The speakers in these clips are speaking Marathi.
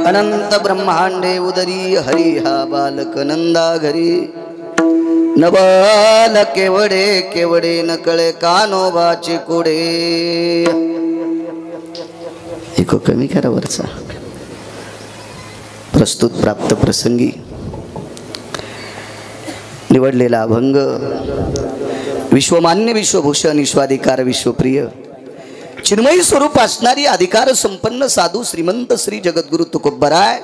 अनंत ब्रह्मांडे उदरी हरी हा बालक नंदा घरी नबाल केवडे केवडे नकळे कानोबाचे कुडे एको कमी करा वरचा प्रस्तुत प्राप्त प्रसंगी निवडलेला अभंग विश्वमान्य विश्वभूषण विश्वाधिकार विश्वप्रिय चिन्मयी स्वरूप असणारी अधिकार संपन्न साधू श्रीमंत श्री जगद्गुरु तुकोबराय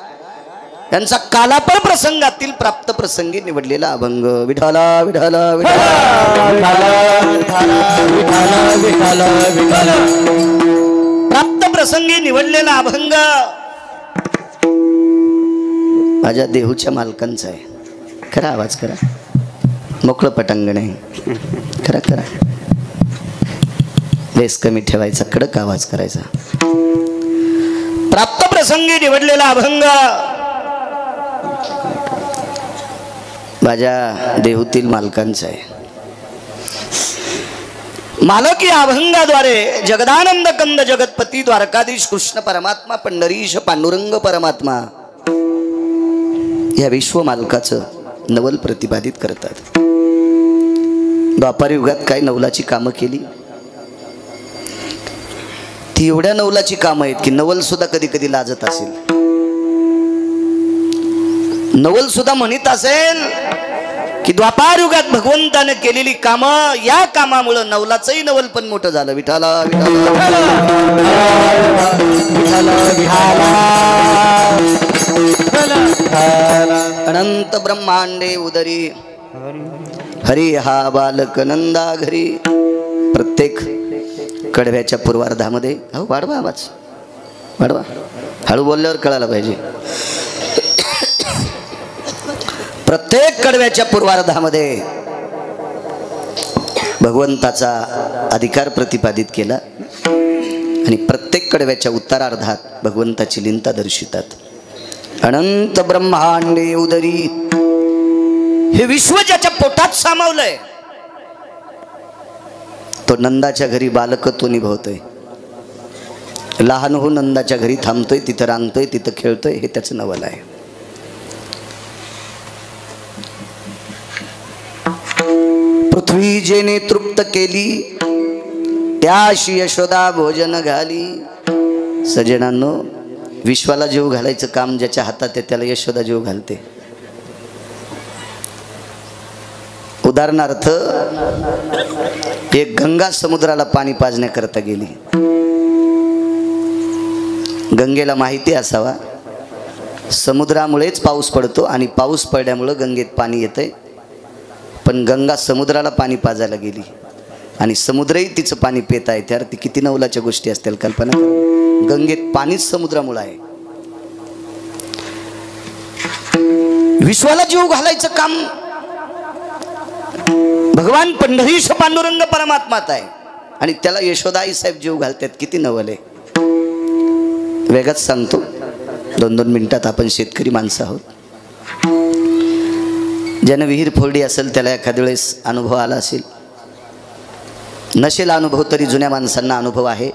यांचा कालापर प्रसंगातील प्राप्त प्रसंगी निवडलेला अभंग विठाला विठाला विठाला प्राप्त प्रसंगी निवडलेला अभंग माझ्या देहूच्या मालकांचा आहे. खरा आवाज करा, मोकळं पटांगण आहे. खरा करा, बेस कमी ठेवायचा, कडक आवाज करायचा. प्राप्त प्रसंगी निवडलेला अभंग माझ्या देहूतील मालकांचा आहे. मालक या अभंगाद्वारे जगदानंद कंद जगतपती द्वारकाधीश कृष्ण परमात्मा पंढरीश पांडुरंग परमात्मा या विश्व मालकाचं नवल प्रतिपादित करतात. द्वापार युगात काय नवलाची कामं केली, ती एवढ्या नवलाची कामं आहेत की नवल सुद्धा कधी कधी लाजत असेल. नवल सुद्धा म्हणत असेल की द्वापार युगात भगवंताने केलेली कामं, या कामामुळे नवलाचंही नवल पण मोठं झालं. विठाला अनंत ब्रह्मांडे उदरी हरी हा बालक नंदा घरी. प्रत्येक कडव्याच्या पूर्वार्धामध्ये हो वाढवा आवाज, वाढवा, हळू बोलल्यावर कळायला पाहिजे. प्रत्येक कडव्याच्या पूर्वार्धामध्ये भगवंताचा अधिकार प्रतिपादित केला आणि प्रत्येक कडव्याच्या उत्तरार्धात भगवंताची लीनता दर्शितात. अनंत ब्रह्मांडे उदरी, हे विश्व ज्याच्या पोटात सामावलंय तो नंदाच्या घरी बालकत्व निभवतोय. लहान हो नंदाच्या घरी थांबतोय, तिथं रांगतोय, तिथं खेळतोय. हे त्याचं नवल आहे. पृथ्वी जेने तृप्त केली त्याशी यशोदा भोजन घाली. सजनांनो, विश्वाला जीव घालायचं काम ज्याच्या हातात आहे त्याला यशोदा जीव घालते. उदाहरणार्थ, एक गंगा समुद्राला पाणी पाजण्याकरता गेली. गंगेला माहिती असावा समुद्रामुळेच पाऊस पडतो आणि पाऊस पडल्यामुळे गंगेत पाणी येतंय. पण गंगा समुद्राला पाणी पाजायला गेली आणि समुद्रही तिचं पाणी पेत आहे. त्यावर ती किती नवलाच्या गोष्टी असतील कल्पना करा. गंगेत पाणीच समुद्रामुळे आहे. विश्वाला जीव घालायचं काम भगवान पंढरीश पांडुरंग परमात्मात आहे आणि त्याला यशोदाई साहेब जीव घालतात. किती नवल आहे. वेगात सांगतो, 2-2 मिनिटात. आपण शेतकरी माणसं आहोत. ज्यानं विहीर फोडली असेल त्याला एखाद्या वेळेस अनुभव आला असेल. नसेल अनुभव तरी जुन्या माणसांना अनुभव आहे,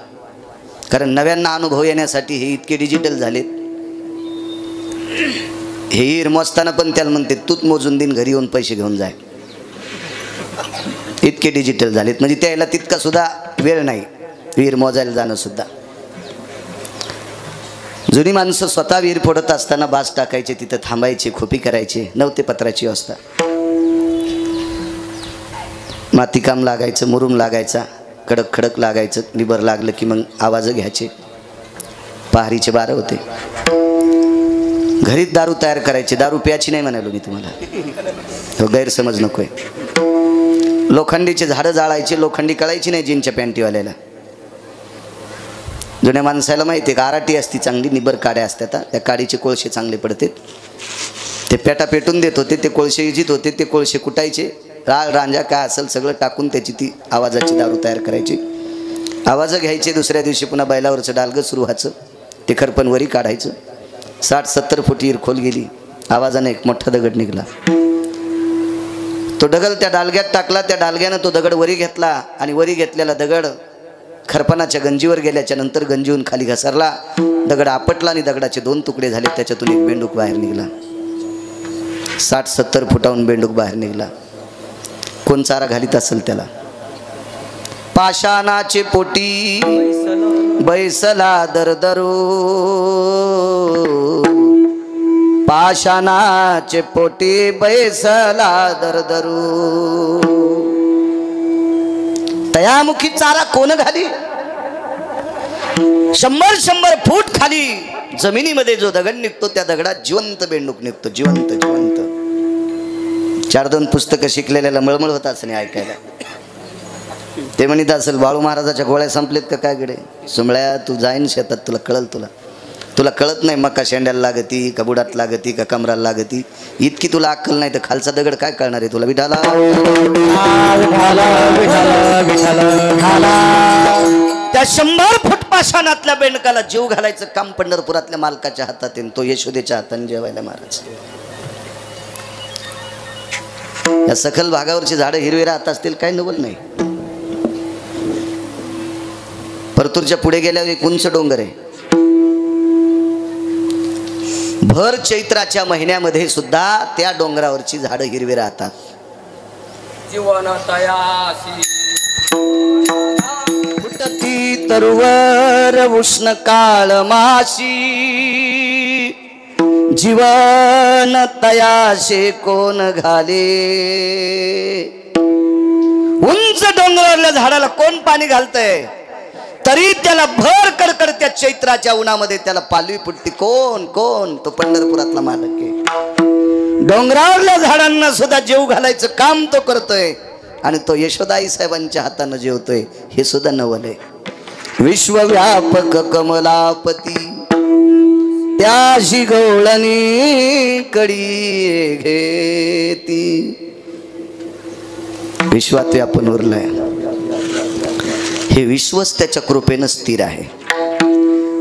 कारण नव्यांना अनुभव येण्यासाठी हे इतके डिजिटल झालेत. हे विहीर मोजताना पण त्याला म्हणते तूच मोजून देईन, घरी येऊन पैसे घेऊन जाय. इतके डिजिटल झालेत म्हणजे त्याला तितका सुद्धा वेळ नाही विहीर मोजायला जाणं सुद्धा. जुनी माणसं स्वतः विहीर फोडत असताना बास टाकायचे, तिथं थांबायचे, खोपी करायचे. नव्हते पत्राची व्यवस्था. मातीकाम लागायचं, मुरुम लागायचा, कडक खडक लागायचं. निबर लागलं की मग आवाज घ्यायचे. पहारीचे बारं होते. घरीच दारू तयार करायचे. दारू प्यायची नाही म्हणालो मी तुम्हाला, हो गैरसमज नकोय. लोखंडीचे झाडं जाळायचे. लोखंडी कळायची नाही जीनच्या पॅन्टीवाल्याला. जुन्या माणसाला माहिती आहे का, आराटी असती चांगली, निबर काड्या असतात. त्या काडीचे कोळशे चांगले पडतात. ते पेटा पेटून देत होते. ते कोळशे इजित होते. ते कोळशे कुटायचे. राळ रांजा काय असेल सगळं टाकून त्याची ती आवाजाची दारू तयार करायची. आवाज घ्यायचे. दुसऱ्या दिवशी पुन्हा बैलावरचं डालगं सुरू व्हायचं. ते खरपण वरी काढायचं. 60-70 फूट विहीर खोल गेली. आवाजाने एक मोठा दगड निघाला. तो दगड त्या डालग्यात टाकला. त्या डालग्यानं तो दगड वरी घेतला आणि वरी घेतलेला दगड खरपणाच्या गंजीवर गेल्याच्या नंतर गंजीहून खाली घसरला, दगड आपटला आणि दगडाचे 2 तुकडे झाले. त्याच्यातून एक बेंडूक बाहेर निघाला. 60-70 फुटाहून बेंडूक बाहेर निघाला. कोण चारा घालीत असेल त्याला? पाषाणाचे पोटी बैसला दरदरू, पाषाणाचे पोटी बैसला दरदरू. तयामुखी चारा कोण घाली? 100-100 फूट खाली जमिनीमध्ये जो दगड निघतो त्या दगडात जिवंत बेंडूक निघतो. जिवंत जिवंत. 4-2 पुस्तकं शिकलेल्याला मळमळ होत असं नाही ऐकायला. ते म्हणत असेल बाळू महाराजाच्या गोळ्या संपलेत का काय कडे? सुमळ्या तू जाईन शेतात, तुला कळल. तुला कळत नाही मका शेंड्याला लागती का बुडात लागती का कमराला लागती. इतकी तुला अक्कल नाही तर खालचा दगड काय कळणार आहे तुला? विठाला त्या 100 फूट पाषाणातल्या बेंडकाला जीव घालायचं काम पंढरपुरातल्या मालकाच्या हातात आहे. तो यशोदेच्या हाताने जेवायला महाराज. या सखल भागावरची झाडं हिरवी राहत असतील काय नवल नाही. परतूरच्या पुढे गेल्यावर एक उंच डोंगर आहे. भर चैत्राच्या महिन्यामध्ये सुद्धा त्या डोंगरावरची झाडं हिरवी राहतात. फुटती तरुवर उष्ण काळ माशी, जीवन तयाशे कोण घाले. उंच डोंगरावरल्या झाडाला कोण पाणी घालतंय? तरी त्याला भर कडकड त्या चैत्राच्या उन्हामध्ये त्याला पालवी फुटती. कोण? तो पंढरपुरातला मालक आहे. डोंगरावरल्या झाडांना सुद्धा जीव घालायचं काम तो करतोय आणि तो यशोदाई साहेबांच्या हातानं जेवतोय. हे सुद्धा नवल आहे. विश्वव्यापक कमलापती त्याशी गवळणी कडी घेती. विश्वात व्यापून उरलंय. हे विश्वच त्याच्या कृपेनं स्थिर आहे.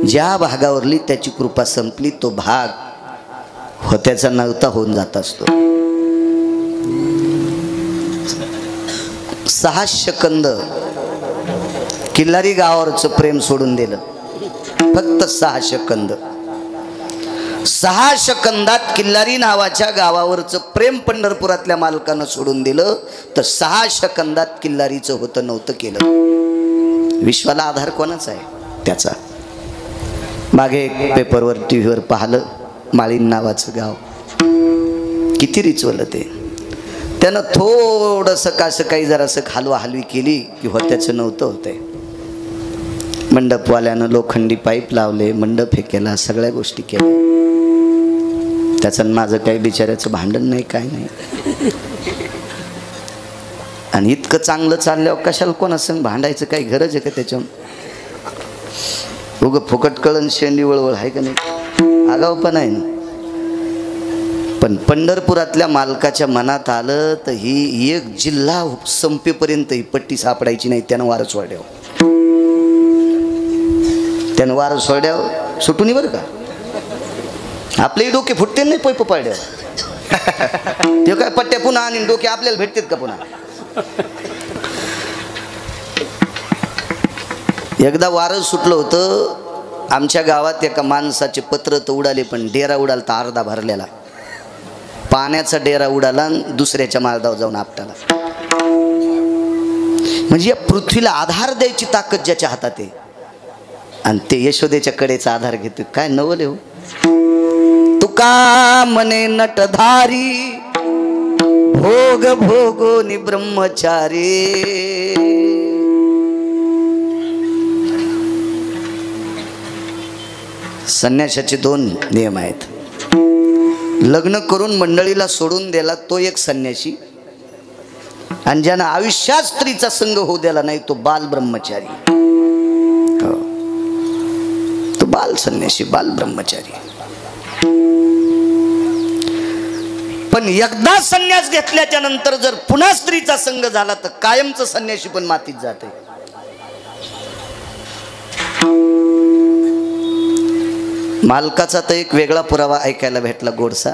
ज्या भागावरली त्याची कृपा संपली तो भाग होत्याचा नव्हता होऊन जात असतो. 6 सेकंद किल्लारी गावावरचं प्रेम सोडून दिलं. फक्त 6 सेकंद. 6 सेकंदात किल्लारी नावाच्या गावावरचं प्रेम पंढरपुरातल्या मालकानं सोडून दिलं. तर 6 सेकंदात किल्लारीचं होतं नव्हतं केलं. विश्वाला आधार कोणाचा आहे? त्याचा. मागे एक पेपरवर टीव्हीवर पाहिलं, माळीन नावाचं गाव किती रिचवलं ते. त्यानं थोडंसं कसं काही जरासं खालवा हलवी केली की होत्याचं नव्हतं होतंय. मंडपवाल्यानं लोखंडी पाईप लावले, मंडप हे केला, सगळ्या गोष्टी केल्या. त्याचं माझं काही बिचाऱ्याचं भांडण नाही, काय नाही. आणि इतकं चांगलं चालल्यावर कशाला कोणासंग भांडायचं? काही गरज आहे का त्याच्या? उगं फुकट कळण शेंडी वळवळ आहे का नाही? आगाव पण आहे ना. पण पंढरपुरातल्या मालकाच्या मनात आलं तर ही एक जिल्हा संपेपर्यंत ही पट्टी सापडायची नाही. त्यानं वारं सोड्याव. त्यानं वारं सोड्याव सुटून बरं का. आपलेही डोके फुटते नाही पैप पाड्यावर. ते काय पट्ट्या पुन्हा आणि डोके आपल्याला भेटतात का पुन्हा? एकदा वारं सुटलं होतं आमच्या गावात. एका माणसाचे पत्र तर उडाले पण डेरा उडाला तर अर्धा भरलेला. पाण्याचा डेरा उडाला दुसऱ्याच्या माळदावर जाऊन आपटाला. म्हणजे या पृथ्वीला आधार द्यायची ताकद ज्याच्या हातात आहे आणि ते यशोदेच्या कडेचा आधार घेतो. काय नवल हो. तुका मने नटधारी भोग भोगोनी ब्रह्मचारी. संन्यासाचे 2 नियम आहेत. लग्न करून मंडळीला सोडून द्याला तो एक संन्यासी, आणि ज्यानं आयुष्यात स्त्रीचा संग होऊ द्याला नाही तो बाल ब्रह्मचारी. तो बाल संन्यासी, बाल ब्रह्मचारी. पण एकदा संन्यास घेतल्याच्या नंतर जर पुन्हा स्त्रीचा संग झाला तर कायमचं संन्यासी पण मातीत जाते. मालकाचा तर एक वेगळा पुरावा ऐकायला भेटला गोडसा.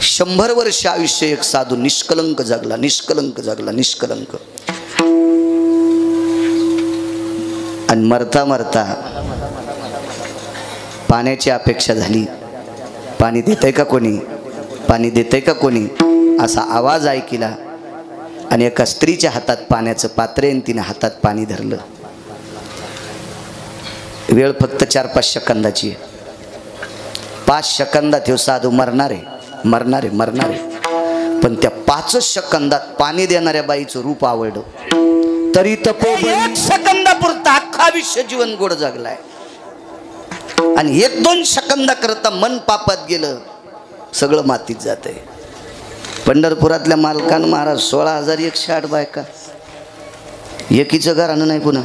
100 वर्ष आयुष्य एक साधू निष्कलंक जगला, निष्कलंक जगला, निष्कलंक. आणि मरता मरता पाण्याची अपेक्षा झाली. पाणी देतंय का कोणी, पाणी देतंय का कोणी असा आवाज ऐकला आणि एका स्त्रीच्या हातात पाण्याचं पात्र आहे, तिने हातात पाणी धरलं. वेळ फक्त 4-5 सेकंदाची आहे. 5 सेकंदात हे साधू मरणारे मरणारे मरणारे. पण त्या 5 सेकंदात पाणी देणाऱ्या बाईचं रूप आवडलं. तरी तपोबन 1 सेकंदापुरता अख्खा विश्व जीवन गोड जगलाय. आणि 1-2 सेकंदाकरता मन पापात गेलं, सगळं मातीत जातंय. पंढरपुरातल्या मालकानं महाराज 16,108 बायका, एकीचं घरानं नाही. पुन्हा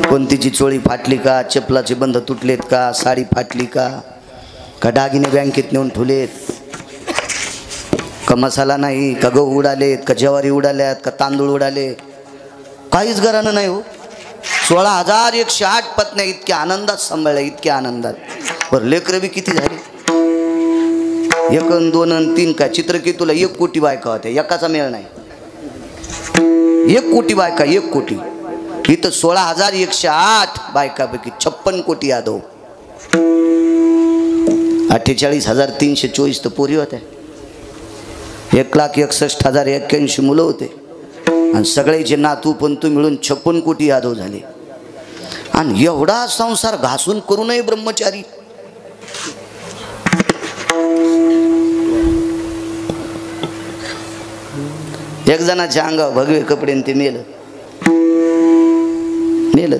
कोणतीची चोळी फाटली का, चपलाचे बंध तुटलेत का, साडी फाटली का, का दागिने बँकेत नेऊन ठेवलेत, का मसाला नाही, का गहू उडालेत, का ज्वारी उडाल्यात, का तांदूळ उडाले, काहीच घरानं नाही हो. 16,108 पत्न्या इतक्या आनंदात सांभाळल्या, इतक्या आनंदात. बरं लेकरं बी किती झाली, 1 अन 2 अन 3 काय चित्रकेतूला 1 कोटी बायका होत्या, एकाचा मेळ नाही. 1 कोटी बायका, 1 कोटी. इथं 16,108 बायकापैकी 56 कोटी यादव, 48,324 तर पोरी होत्या, 1,61,081 मुलं होते. आणि सगळ्याचे नातू पंतू मिळून 56 कोटी यादव झाले. आणि एवढा संसार घासून करू नये ब्रह्मचारी. एक जणाच्या अंगावर भगवे कपडे ते मेलं.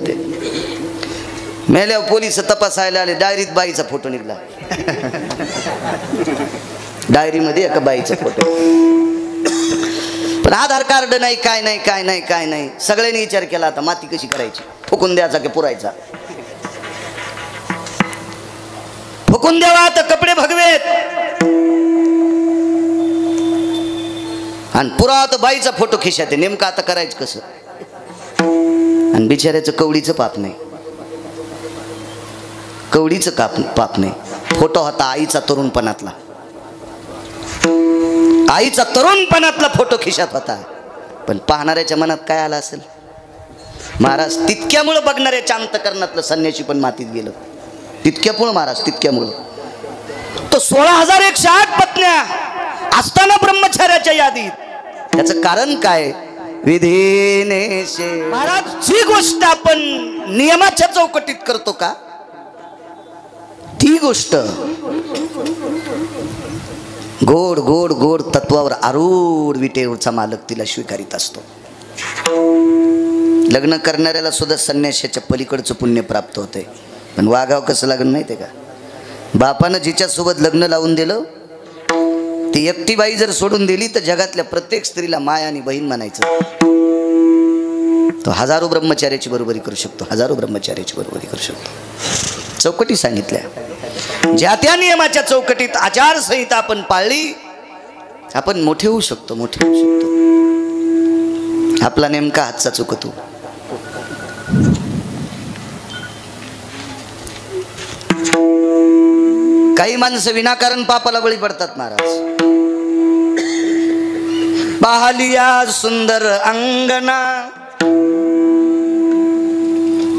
ते मेल्यावर पोलीस तपासायला आले. डायरीत बाईचा फोटो निघाला, डायरीमध्ये एका बाईचा फोटो. पण आधार कार्ड नाही, काय नाही काय नाही काय नाही. सगळ्यांनी विचार केला आता माती कशी करायची, फुकून द्यायचा की पुरायचा. फुकून द्यावा तर कपडे भगवेत, आणि पुरावा तर बाईचा फोटो खिशात आहे. नेमकं आता करायचं कसं. आणि बिचाऱ्याचं कवडीचं पाप नाही, कवडीचं पाप नाही. फोटो होता आईचा तरुणपणातला, आईचा तरुणपणातला फोटो खिशात होता. पण पाहणाऱ्याच्या मनात काय आलं असेल महाराज. तितक्यामुळं बघणाऱ्याच्या अंतकरणातलं संन्याशी पण मातीत गेलं. तितक्यामुळं महाराज, तितक्यामुळं. तो 16,108 पत्न्या असताना ब्रह्मचार्याच्या यादीत. त्याचं कारण काय, विधीनेशे. महाराज जी गोष्ट आपण नियमाच्या चौकटीत करतो का, ती गोष्ट गोड गोड गोड तत्वावर आरूढ विटेवरचा मालक तिला स्वीकारित असतो. लग्न करणाऱ्याला सुद्धा संन्यासाच्या पलीकडचं पुण्य प्राप्त होते. पण वागाव कसं लग्न माहिती आहे का, बापानं जिच्यासोबत लग्न लावून दिलं ती एकटी बाई जर सोडून दिली तर जगातल्या प्रत्येक स्त्रीला माय आणि बहीण म्हणायचं. तो हजारो ब्रह्मचार्याची बरोबरी करू शकतो, हजारो ब्रह्मचार्याची बरोबरी करू शकतो. चौकटी सांगितल्या, ज्या त्या नियमाच्या चौकटीत आचारसंहिता आपण पाळली, आपण मोठे होऊ शकतो, मोठे होऊ शकतो. आपला नेमका हातचा चुकतो. काही माणसं विनाकारण पापाला बळी पडतात महाराज. पाहलिया सुंदर अंगना,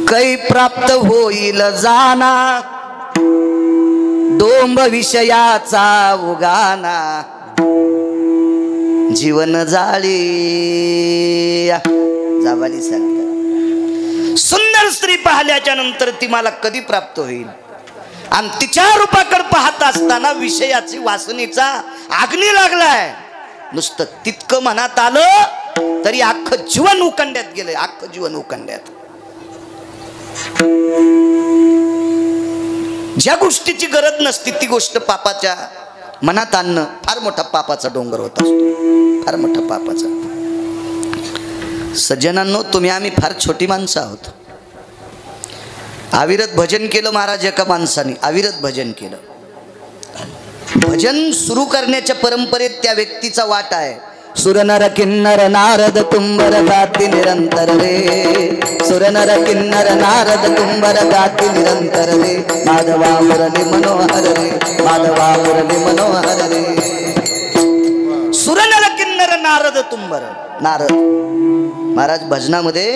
कै प्राप्त होईल जाना, डोंब विषयाचा उगाना, जीवन जाळी जावाली सांगतात. सुंदर स्त्री पाहिल्याच्या नंतर ती मला कधी प्राप्त होईल. आणि तिच्या रूपाकडे पाहत असताना विषयाची वासनेचा अग्नी लागलाय. नुसतं तितकं मनात आलं तरी अख्खं जीवन उकंड्यात गेलंय, अख्खं जीवन उकंड्यात. ज्या गोष्टीची गरज नसती ती गोष्ट पापाच्या मनात आणणं फार मोठा पापाचा डोंगर होत असतो, फार मोठा पापाचा. सज्जनांनो, तुम्ही आम्ही फार छोटी माणसं आहोत. अविरत भजन केलं महाराज एका माणसाने, अविरत भजन केलं. भजन सुरू करण्याच्या परंपरेत त्या व्यक्तीचा वाटा आहे. सुरनर किन्नर नारद तुंबर गाती निरंतर रे, सुरनर किन्नर नारद तुंबर गाती निरंतर रे, माधवा मुरली मनोहर रे, माधवा मुरली मनोहर रे. सुरनर किन्नर नारद तुंबर. नारद महाराज भजनामध्ये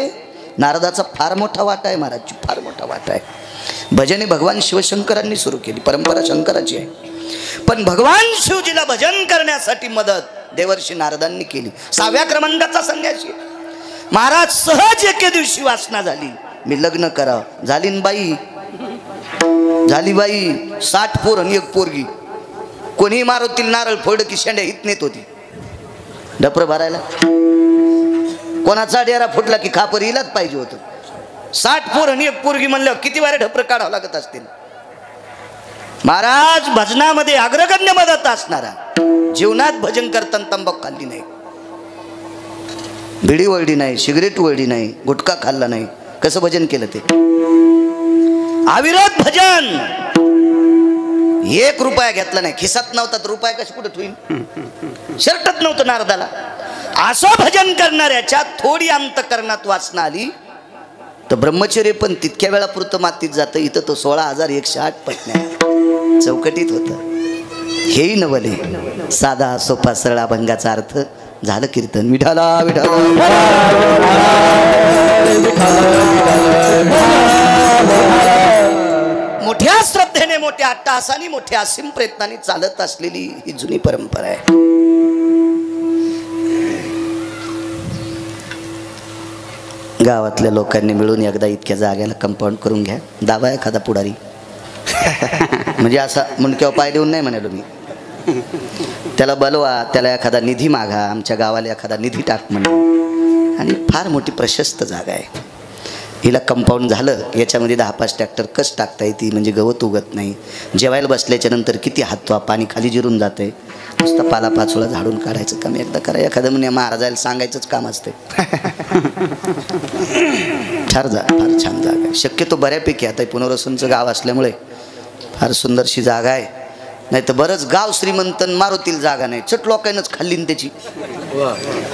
नारदाचा फार मोठा वाटा आहे महाराजची, फार मोठा वाटा आहे. भजने भगवान शिवशंकरांनी सुरू केली, परंपरा शंकराची आहे. पण भगवान शिवजीला भजन करण्यासाठी मदत देवर्षी नारदांनी केली. 6व्या क्रमांकाचा संन्यासी महाराज. सहज एके दिवशी वासना झाली, मी लग्न करावं. झाली न बाई, झाली बाई. 60 पोर आणि 1 पोरगी. कोणी मारुतीला नारळ फोड की शेंड्या हित नेत होती डपर भरायला. कोणाचा डेरा फुटला की खापर इलाच पाहिजे होतं. 60 पोर आणि 1 पोरगी म्हणल्यावर किती वारे ढपर काढावं लागत असतील. महाराज भजनामध्ये अग्रगण्य मदत असणारा, जीवनात भजन करताना तंबाखू खाल्ली नाही, बिडी वळली नाही, सिगरेट वळली नाही, गुटखा खाल्ला नाही. कसं भजन केलं ते? अविरत भजन. 1 रुपया घेतला नाही, खिसात नव्हता तर रुपया कशी कुठं ठेवीन? शर्टच नव्हतं नारदाला. असं भजन करणाऱ्याच्या थोडी अंतकरणात वासना आली तर ब्रह्मचर्य पण तितक्या वेळापुरतं मातीत जातं. इथं तो 16,108 पत्न्या चौकटीत होतं. हेही नवले. साधा सोपा सरळ अभंगाचा अर्थ झालं कीर्तन. विठाला विठाला मोठ्या श्रद्धेने, मोठ्या अट्टहासाने, मोठ्या असीम प्रयत्नाने चालत असलेली ही जुनी परंपरा आहे. गावातल्या लोकांनी मिळून एकदा इतक्या जागेला कंपाऊंड करून घ्या. दाबा एखादा पुढारी. म्हणजे असा मुंडक्यावर पाय देऊन नाही म्हणालो मी. त्याला बोलवा, त्याला एखादा निधी मागा, आमच्या गावाला एखादा निधी टाक म्हणून. आणि फार मोठी प्रशस्त जागा आहे. हिला कंपाऊंड झालं, याच्यामध्ये 10-5 ट्रॅक्टर कस टाकता येते म्हणजे गवत उगत नाही. जेवायला बसल्याच्या नंतर किती हातवा पाणी खाली जिरून जाते. नुसता पालापाचोळा झाडून काढायचं काम एकदा करा. एखादं म्हणे महाराजाला सांगायचंच काम असते. फार छान जागा आहे. शक्यतो बऱ्यापैकी आता पुनर्वसूंचं गाव असल्यामुळे फार सुंदरशी जागा आहे. नाही तर बरंच गाव श्रीमंत, मारुतीला जागा नाही. चट लोकांनाच खाल्ली ना त्याची.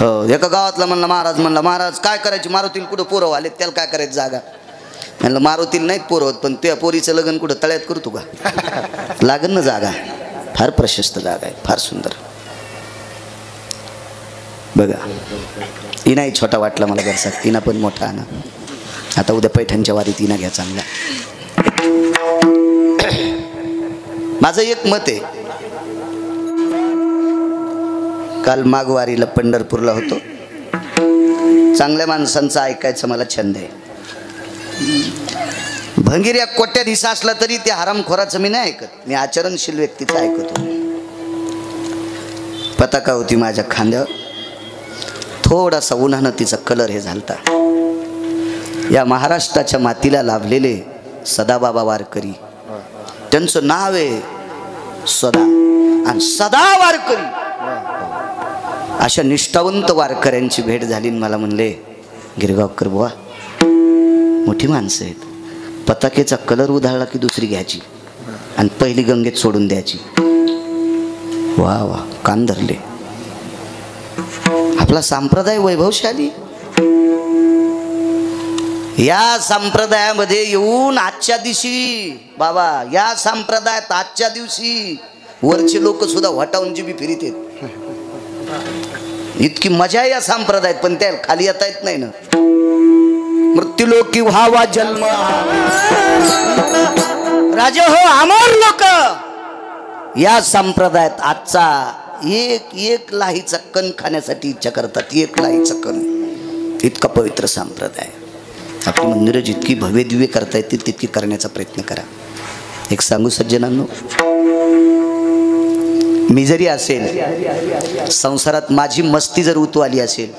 हो, एका गावातला म्हणला महाराज काय करायची? मारुतीला कुठं पोरं आले, त्याला काय करायचं जागा? म्हणलं मारुतीला नाहीत पोरं होत, पण त्या पोरीचं लग्न कुठं तळ्यात करतो का? लागन ना जागा. फार प्रशस्त जागा आहे, फार सुंदर. बघा, इनाही छोटा वाटला मला घरचा, इना पण मोठा आणा. आता उद्या पैठणच्या वारीत इना घ्या चांगला. माझं एक मत आहे. काल माघवारीला पंढरपूरला होतो. चांगल्या माणसांचं ऐकायचं मला छंद आहे. भंगीऱ्या कोट्याधीश असला तरी त्या हरामखोराचं मी नाही ऐकत. मी आचरणशील व्यक्तीचं ऐकतो. पताका होती माझ्या खांद्यावर. थोडासा उन्हानं तिचा कलर हे झालता. या महाराष्ट्राच्या मातीला लाभलेले सदाबाबा वारकरी, त्यांचं नाव आहे सदा, आणि सदा वारकरी. अशा निष्ठावंत वारकऱ्यांची भेट झाली. मला म्हणले, गिरगावकर बुवा मोठी माणसं आहेत. पताकेचा कलर उधळला की दुसरी घ्यायची आणि पहिली गंगेत सोडून द्यायची. वा वा, कान धरले. आपला संप्रदाय वैभवशाली. या संप्रदायामध्ये येऊन आजच्या दिवशी बाबा, या संप्रदायात आजच्या दिवशी वरचे लोक सुद्धा वटावून जीबी फिरीत आहेत. इतकी मजा या संप्रदायात, पण त्या खाली येता येत नाही ना. मृत्यूलोकी व्हावा जन्म, राजे हो अमर लोक. या संप्रदायात आजचा एक लाहीचा कण खाण्यासाठी इच्छा करतात. 1 लाहीचा कण. इतका पवित्र संप्रदाय. आपली मंदिरं जितकी भव्य दिव्य करता येतील तितकी करण्याचा प्रयत्न करा. एक सांगू सज्जनांनो, मी जरी असेल संसारात, माझी मस्ती जर उतू आली असेल,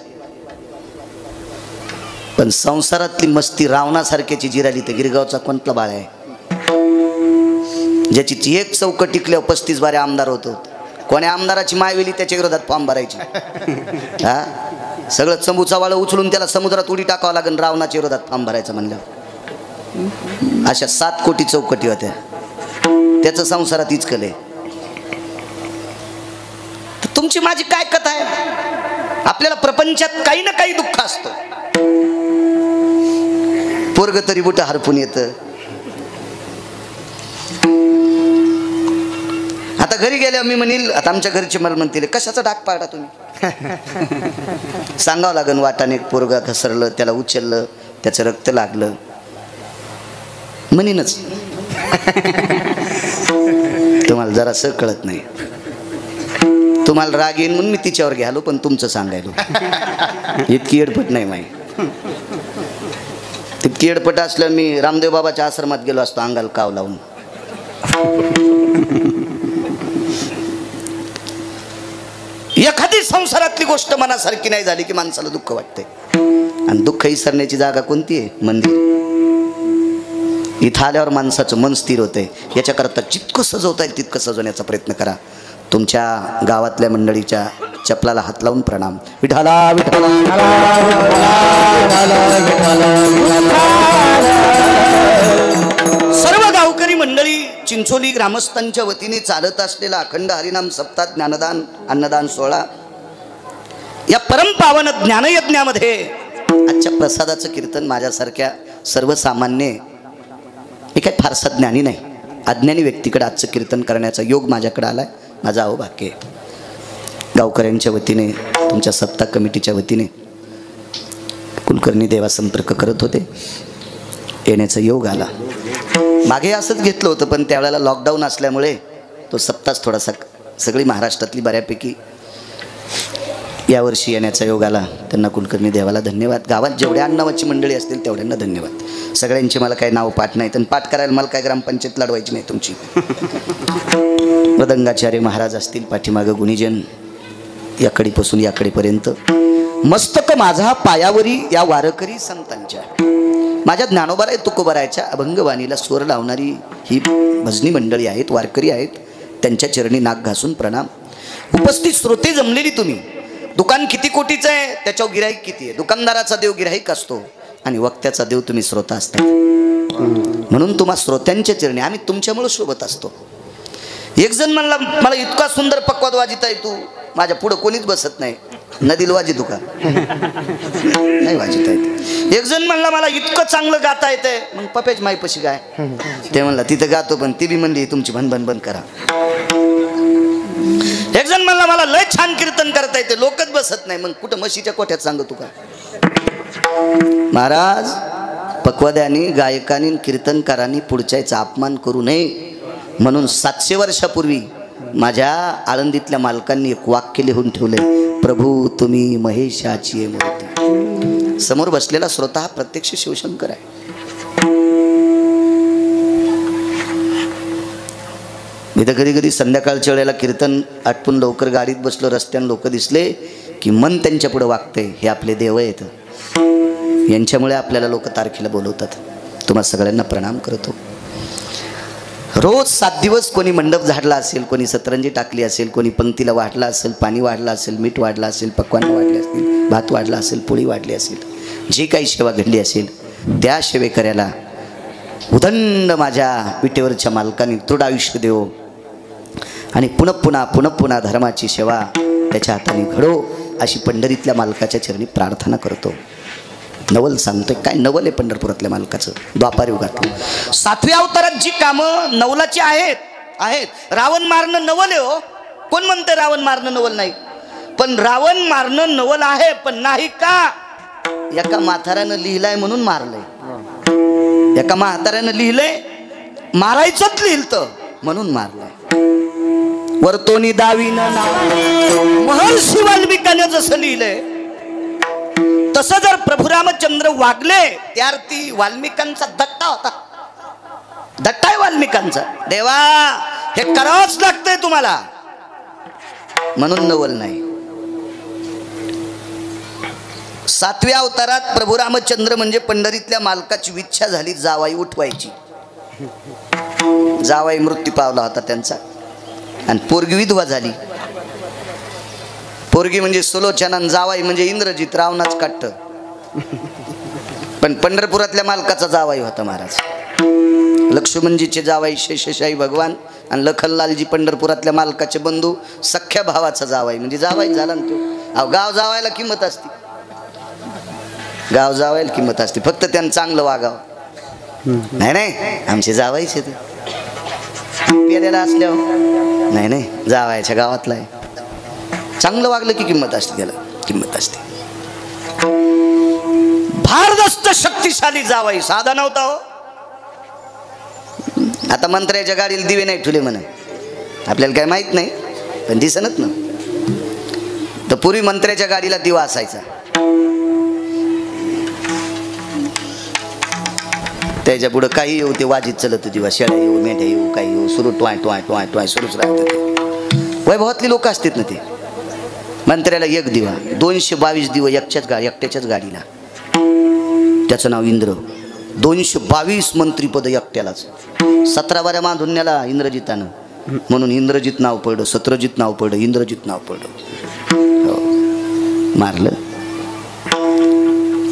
पण संसारातली मस्ती रावणासारख्याची जिराली तर गिरगावचा कोणता बाळ आहे ज्याची एक चौकट टिकल्यावर 35 बारे आमदार होतो. कोण्या आमदाराची मायवेली त्याच्या विरोधात फॉर्म भरायची. हा, सगळं चंबूचा वाळ उचलून त्याला समुद्रात उडी टाकावं लागेल रावणाच्या विरोधात फॉर्म भरायचं म्हणलं. अशा 7 कोटी चौकटी होत्या. त्याचं संसारात इचकले. तुमची माझी काय कथा आहे? आपल्याला प्रपंचात काही ना काही दुःख असतं. पोरग तरी बुट हरपून येतं. आता घरी गेल्या मी म्हणील, आता आमच्या घरचे मला म्हणतील, कशाचा डाक पाडा तुम्ही? सांगावं लागेल. वाटाने पोरगा घसरलं, त्याला उचललं, त्याचं रक्त लागलं म्हणीनच. तुम्हाला जरासं कळत नाही. तुम्हाला राग येईन म्हणून मी तिच्यावर घ्यालो, पण तुमचं सांगायलो. इतकी एडपट नाही माही. तितकी एडपट असलं मी रामदेव बाबाच्या आश्रमात गेलो असतो अंगाला काव लावून. एखादी संसारातली गोष्ट मनासारखी नाही झाली की माणसाला दुःख वाटते. आणि दुःख विसरण्याची जागा कोणती आहे? मंदिर. इथं आल्यावर माणसाचं मन स्थिर होतंय. याच्याकरता जितकं सजवता येईल तितकं सजवण्याचा प्रयत्न करा. तुमच्या गावातल्या मंडळीच्या चपलाला हात लावून प्रणाम. विठाला विठाला. सर्व गावकरी मंडळी, चिंचोली ग्रामस्थांच्या वतीने चालत असलेला अखंड हरिनाम सप्ताह, ज्ञानदान, अन्नदान सोहळा, या परमपावन ज्ञानयज्ञामध्ये आजच्या प्रसादाचं कीर्तन माझ्यासारख्या सर्वसामान्य, मी काय फारसा ज्ञानी नाही, अज्ञानी व्यक्तीकडे आजचं कीर्तन करण्याचा योग माझ्याकडे आलाय. माझा अहोभाग्य आहे. गावकऱ्यांच्या वतीने, तुमच्या सप्ताह कमिटीच्या वतीने कुलकर्णी देवा संपर्क करत होते. येण्याचा योग आला. मागे असंच घेतलं होतं, पण त्यावेळेला लॉकडाऊन असल्यामुळे तो सप्ताह थोडासा, सगळी महाराष्ट्रातली बऱ्यापैकी यावर्षी येण्याचा योग आला. त्यांना कुलकर्णी देवाला धन्यवाद. गावात जेवढ्या अण्णावाची मंडळी असतील तेवढ्यांना धन्यवाद. सगळ्यांची मला काही नाव पाठ नाहीत आणि पाठ करायला मला काय ग्रामपंचायत लढवायची नाही तुमची. मृदंगाचार्य महाराज असतील, पाठीमागं गुणीजन, याकडीपासून याकडीपर्यंत. मस्तक माझा पायावरी या वारकरी संतांच्या, माझ्या ज्ञानोबाराय तुकोबारायच्या अभंगवाणीला स्वर लावणारी ही भजनी मंडळी आहेत, वारकरी आहेत. त्यांच्या चरणी नाक घासून प्रणाम. उपस्थित श्रोते जमलेली तुम्ही. दुकान किती कोटीचं आहे त्याच्यावर गिराईक किती आहे. दुकानदाराचा देव गिराईक असतो आणि वक्त्याचा देव तुम्ही श्रोता असता. म्हणून तुम्हा श्रोत्यांच्या चरणी आम्ही तुमच्यामुळे शोभत असतो. एक जण म्हणला, मला इतका सुंदर पक्वाद वाजित आहे तू, माझ्या पुढं कोणीच बसत नाही, नदीला वाजित का नाही वाजित आहे. एक जण म्हणला, मला इतकं चांगलं गाता येतंय, मग पपेच माईपाशी काय. ते म्हणला, तिथं गातो, पण ती बी म्हणली तुमची भनभन बंद करा. एक जण म्हणला, मला लय छान कीर्तन करता येते, लोकच बसत नाही, मग कुठं म्हशीच्या कोठ्यात सांगतो का. महाराज, पक्वाद्यानी, गायकांनी, कीर्तनकारांनी पुढच्याचा अपमान करू नये म्हणून 700 वर्षापूर्वी माझ्या आळंदीतल्या मालकांनी एक वाक्य लिहून ठेवले, प्रभू तुम्ही महेशाची मूर्ती. समोर बसलेला श्रोता हा प्रत्यक्ष शिवशंकर आहे. मी तर कधी कधी संध्याकाळच्या वेळेला कीर्तन आटपून लवकर गाडीत बसलो, रस्त्यानं लोक दिसले की मन त्यांच्या पुढे वागते, हे आपले देव आहेत, यांच्यामुळे आपल्याला लोक तारखेला बोलवतात. तुम्हा सगळ्यांना प्रणाम करतो. रोज 7 दिवस कोणी मंडप झाडला असेल, कोणी सतरंजी टाकली असेल, कोणी पंक्तीला वाढला असेल, पाणी वाढलं असेल, मीठ वाढलं असेल, पक्वान्न वाढले असतील, भात वाढला असेल, पोळी वाढली असेल, जी काही सेवा घडली असेल त्या सेवेकऱ्याला उदंड माझ्या विटेवरच्या मालकाने दृढ आयुष्य देव आणि पुन्हा पुन्हा धर्माची सेवा त्याच्या हाताने घडो अशी पंढरीतल्या मालकाच्या चरणी प्रार्थना करतो. नवल सांगतोय, काय नवल आहे पंढरपुरातल्या मालकाचं. द्वापार युगात 7व्या अवतारात जी कामं नवलाची आहेत. रावण मारणं नवल आहे हो. कोण म्हणते रावण मारणं नवल नाही? पण रावण मारणं नवल आहे, पण नाही का? एका म्हाताऱ्यानं लिहिलाय म्हणून मारलंय. एका म्हाताऱ्यानं लिहिलंय, मारायचंच लिहिलं म्हणून मारलंय. वर्तोनी दावीनं महर्षी वाल्मिकाने जसं लिहिलंय तसं जर प्रभू रामचंद्र वागले, त्यार्थी वाल्मिकांचा दट्टा होता. दट्टा आहे वाल्मिकांचा. देवा हे करावंच लागतंय तुम्हाला, म्हणून नवल नाही. 7व्या अवतारात प्रभू रामचंद्र म्हणजे पंढरीतल्या मालकाची इच्छा झाली जावाई उठवायची. जावाई मृत्यू पावला होता त्यांचा आणि पोरगी विधवा झाली. पोरगी म्हणजे सुलोचना, जावाई म्हणजे इंद्रजित, रावणाच काट्ट. पण पंढरपुरातल्या मालकाचा जावाई होता महाराज. लक्ष्मणजीचे जावाई शेषशाही भगवान आणि लखनलालजी पंढरपुरातल्या मालकाचे बंधू, सख्या भावाचा जावाई म्हणजे जावाई झाला ना तो. अहो गाव जावायला किंमत असते, गाव जावायला किंमत असते, फक्त त्यांना चांगलं वागावं. नाही आमचे जावाईचे ते पेलेला असल्यावर नाही जावायच्या गावातला आहे, चांगलं वागलं की किंमत असते, त्याला किंमत असते. भारदस्त शक्तिशाली जावाई, साधा नव्हता हो. आता मंत्र्याच्या गाडीला दिवे नाही ठुले म्हणा, आपल्याला काय माहित नाही पण दिसनच ना. तर पूर्वी मंत्र्याच्या गाडीला दिवा असायचा, त्याच्या पुढे काही येऊ ते वाजीत चलत दिवा, शेळ्या येऊ मेंढ्या येऊ काही येऊ सुरू टोय टोय टोय टोय सुरूच राहतं. ते वैभवातली लोक असतात ना, ते मंत्र्याला एक दिवा, 222 दिवं एकट्याच्याच गाडीला. त्याचं नाव इंद्र. 222 मंत्रीपद एकट्यालाच. 17 बाऱ्या बांधून न्याला इंद्रजितानं, म्हणून इंद्रजित नाव पडलं, सत्रजित नाव पडलं, इंद्रजित नाव पडलं. हो, मारलं.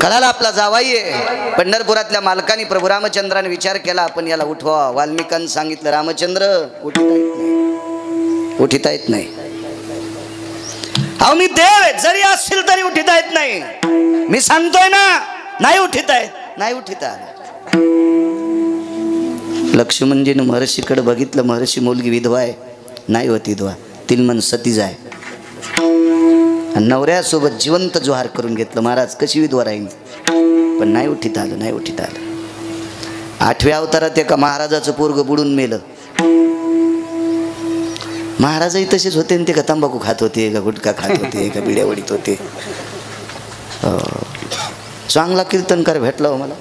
कळाला आपला जावाई आहे. पंढरपुरातल्या मालकाने प्रभू रामचंद्राने विचार केला, आपण याला उठवा. वाल्मिकांनी सांगितलं, रामचंद्र उठिता येत नाही, उठिता येत नाही. अहो मी देव आहे, जरी असतील तरी उठिता येत नाही. मी सांगतोय ना, नाही उठिता येत, नाही उठिता आलं. लक्ष्मणजीनं महर्षीकडे बघितलं, महर्षी मुलगी विधवा आहे, नाही होती विधवा, तिलमन सतीज आहे. नवऱ्यासोबत जिवंत जोहार करून घेतलं, महाराज कशी विधवा राहील, पण नाही उठिता आलं, नाही उठिता आलं. 8व्या अवतारात एका महाराजाचं पोरग बुडून मेलं. महाराजही तसेच होते, ते का तंबाखू खात होते, का गुटखा खात होते, का बिड्या वडीत होते. चांगला कीर्तनकार भेटला हो मला.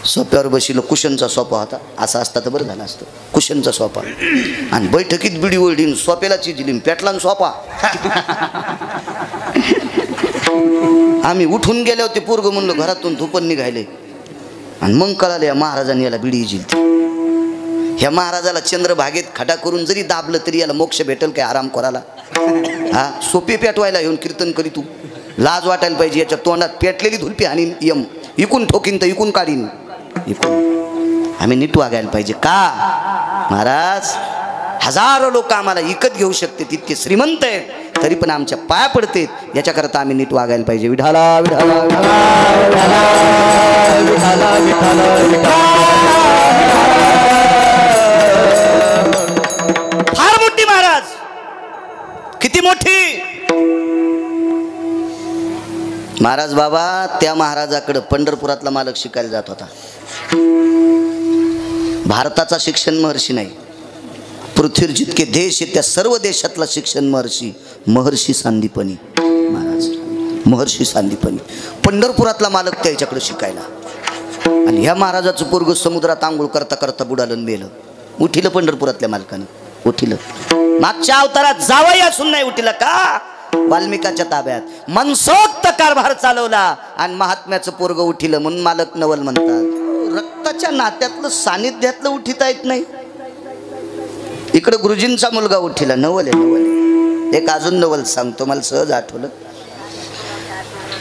सोप्यावर बशिलो, कुशनचा सोपा होता, असा असता तर बरं झालं असतं. कुशनचा सोपा, आणि बैठकीत बिडी ओढीन, सोप्याला चिजलीन, पेटला सोपा. आम्ही उठून गेले होते, पोरग म्हणलं घरातून धुपन निघायले, आणि मग कळाले या महाराजांनी याला बिडी जिलती. ह्या महाराजाला चंद्रभागेत खडा करून जरी दाबलं तरी याला मोक्ष भेटेल काय आराम करायला. हा, सोपे पेटवायला येऊन कीर्तन करी तू, लाज वाटायला पाहिजे. याच्या तोंडात पेटलेली धुलपी आणि यम इकून ठोकीन तर इकून काढीन, इकून. आम्ही नीट वागायला पाहिजे. का महाराज, हजारो लोक आम्हाला इकत घेऊ शकते, तितके श्रीमंत आहेत, तरी पण आमच्या पाया पडते. याच्याकरता आम्ही नीट वागायला पाहिजे. विठाला विठाला विठाला विठाला. फार मोठी महाराज, किती मोठी महाराज. बाबा त्या महाराजाकडे पंढरपुरातला मालक शिकायला जात होता. भारताचा शिक्षण महर्षी नाही, पृथ्वीवर जितके देश आहेत त्या सर्व देशातला शिक्षण महर्षी सांदीपनी महाराज, महर्षी सांदीपनी. पंढरपुरातला मालक त्याच्याकडे शिकायला. आणि ह्या महाराजाचं पोरग समुद्रात आंघोळ करता करता बुडालं मेलं. उठिलं पंढरपुरातल्या मालकानं, उठिलं. मागच्या अवतारात जावई असून नाही उठिलं का? वाल्मिकाच्या ताब्यात मनसोक्त कारभार चालवला आणि महात्म्याचं पोरग उठिलं म्हणून मालक नवल म्हणतात. रक्ताच्या नात्यातलं सानिध्यातलं उठिता येत नाही. इकडे गुरुजींचा मुलगा उठिला, नवल आहे, नवल आहे. एक अजून नवल सांगतो, मला सहज आठवलं.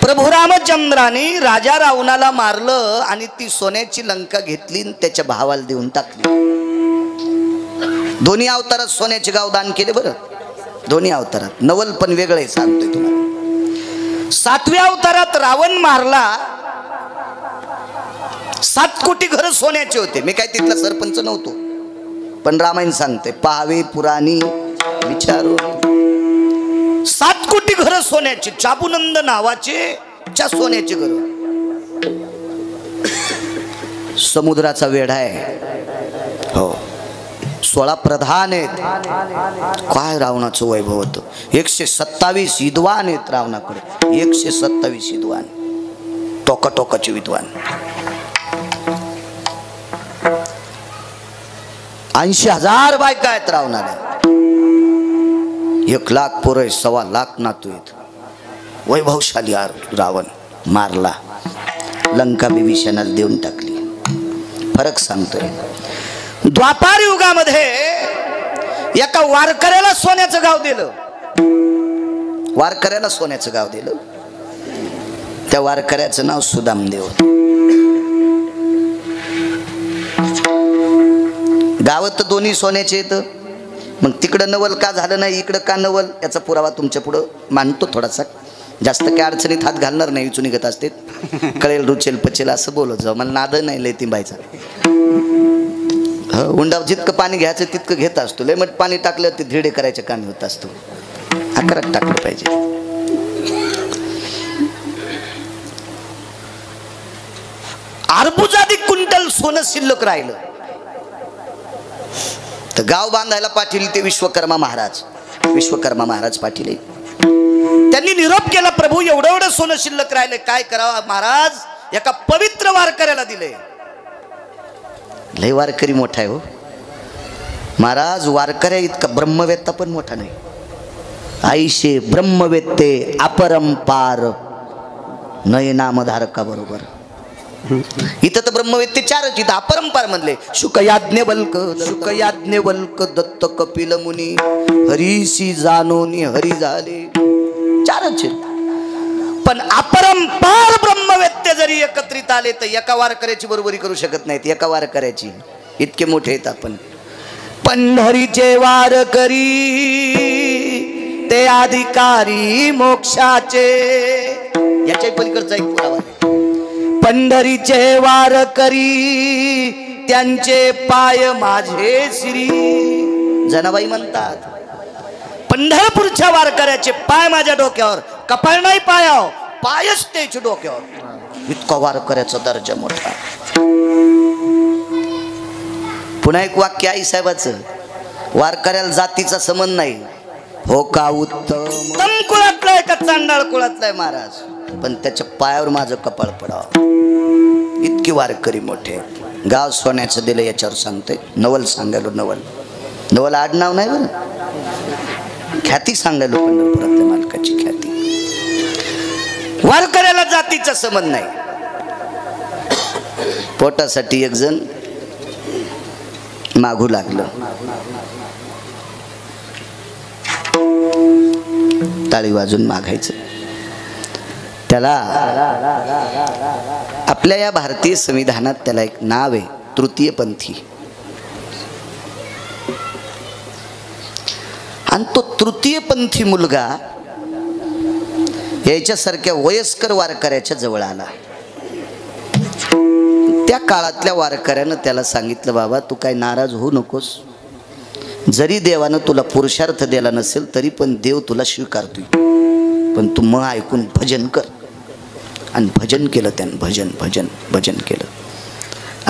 प्रभू रामचंद्राने राजा रावणाला मारलं आणि ती सोन्याची लंका घेतली आणि त्याच्या भावाला देऊन टाकली. दोन्ही अवतारात सोन्याचे गाव दान केले बरं, दोन्ही अवतारात. नवल पण वेगळं आहे, सांगतोय तुम्हाला. 7व्या अवतारात रावण मारला, 7 कोटी घर सोन्याचे होते. मी काय तिथला सरपंच नव्हतो, पण रामायण सांगते, पाहावे पुराणी विचारू. 7 कोटी घर सोन्याचे, चाबुनंद नावाचे सोन्याचे घर. समुद्राचा वेढा आहे. हो, 16 प्रधान आहेत. काय रावणाचं वैभव होतं. 127 विद्वान आहेत रावणाकडे, 127 विद्वान, टोकाटोकाचे विद्वान. 80,000 बायका आहेत रावणाला. 1 लाख पोरं, 1.25 लाख नातू आहेत. वैभवशाली रावण मारला, लंका विभीषणाला देऊन टाकली. फरक सांगतोय. द्वापार युगामध्ये एका वारकऱ्याला सोन्याचं गाव दिलं, वारकऱ्याला सोन्याचं गाव दिलं. त्या वारकऱ्याचं नाव सुदामदेव. गावात तर दोन्ही सोन्याचे येतं. मग तिकडं नवल का झालं नाही, इकडं का नवल, याचा पुरावा तुमच्या पुढं मांडतो थोडासा. जास्त काय अडचणीत हात घालणार नाही, इचून निघत असते. कळेल रुचेल पचेल असं बोलत जाऊ. मला नाद नाही लय तिंबायचा. उंडाव जितकं पाणी घ्यायचं तितकं घेत असतो. लय मग पाणी टाकलं ते धिडे करायचे कामी होत असतो. आकारात टाकलं पाहिजे. अर्बुजाधिक क्विंटल सोनं शिल्लक राहिलं. तर गाव बांधायला पाठील ते विश्वकर्मा महाराज पाठील. त्यांनी निरोप केला, प्रभू एवढं एवढं सोनं शिल्लक राहिले, काय करावं महाराज. एका पवित्र वारकऱ्याला दिले. लय वारकरी मोठा आहे हो महाराज. वारकऱ्या इतका ब्रह्मवेत्ता पण मोठा नाही. आईशे ब्रह्मवेत्ते अपरंपार नय नामधारका बरोबर. इथं तर ब्रह्मवेत्ते चारच, इथं अपरंपार म्हणले. शुक याज्ञवल्क दत्त कपिल मुनी हरीशी जानोनी हरी झाले, चारच. पण अपरंपार ब्रह्मवेत्ते जरी एकत्रित आले तर एका वारकऱ्याची बरोबरी करू शकत नाहीत. एका वारकऱ्याची इतके मोठे आहेत आपण. पंढरीचे वारकरी ते अधिकारी मोक्षाचे. याच्या पलीकडचा एक पुरावा. पंढरीचे वारकरी त्यांचे पाय माझे श्री. जनाबाई म्हणतात, पंढरपूरच्या वारकऱ्याचे पाय माझ्या डोक्यावर, कपाळ नाही पायावर, पायच त्याच्या डोक्यावर. इतका वारकऱ्याचा दर्जा मोठा. पुन्हा एक वाक्य आई साहेबाचं, वारकऱ्याला जातीचा संबंध नाही. हो का उत्तम कुळातला आहे का चांडाळ कुळातला आहे महाराज, पण त्याच्या पायावर माझं कपाळ पडावं. इतकी वारकरी मोठे. गाव सोन्याचं दिलं याच्यावर सांगते. नवल सांगायलो, नवल आडनाव नाही बरं, ख्याती सांगायलो. पंढरपुरातल्या मालकाची ख्याती. वारकऱ्याला जातीचा संबंध नाही. पोटासाठी एक जण मागू लागलं. टाळी वाजून मागायचं. त्याला आपल्या या भारतीय संविधानात त्याला एक नाव आहे, तृतीयपंथी. आणि तो तृतीयपंथी मुलगा याच्यासारख्या वयस्कर वारकऱ्याच्या जवळ आला. त्या काळातल्या वारकऱ्यानं त्याला सांगितलं, बाबा तू काय नाराज होऊ नकोस. जरी देवानं तुला पुरुषार्थ दिला नसेल तरी पण देव तुला स्वीकारतोय. पण तू मग ऐकून भजन कर. आणि भजन केलं त्यानं. भजन केलं.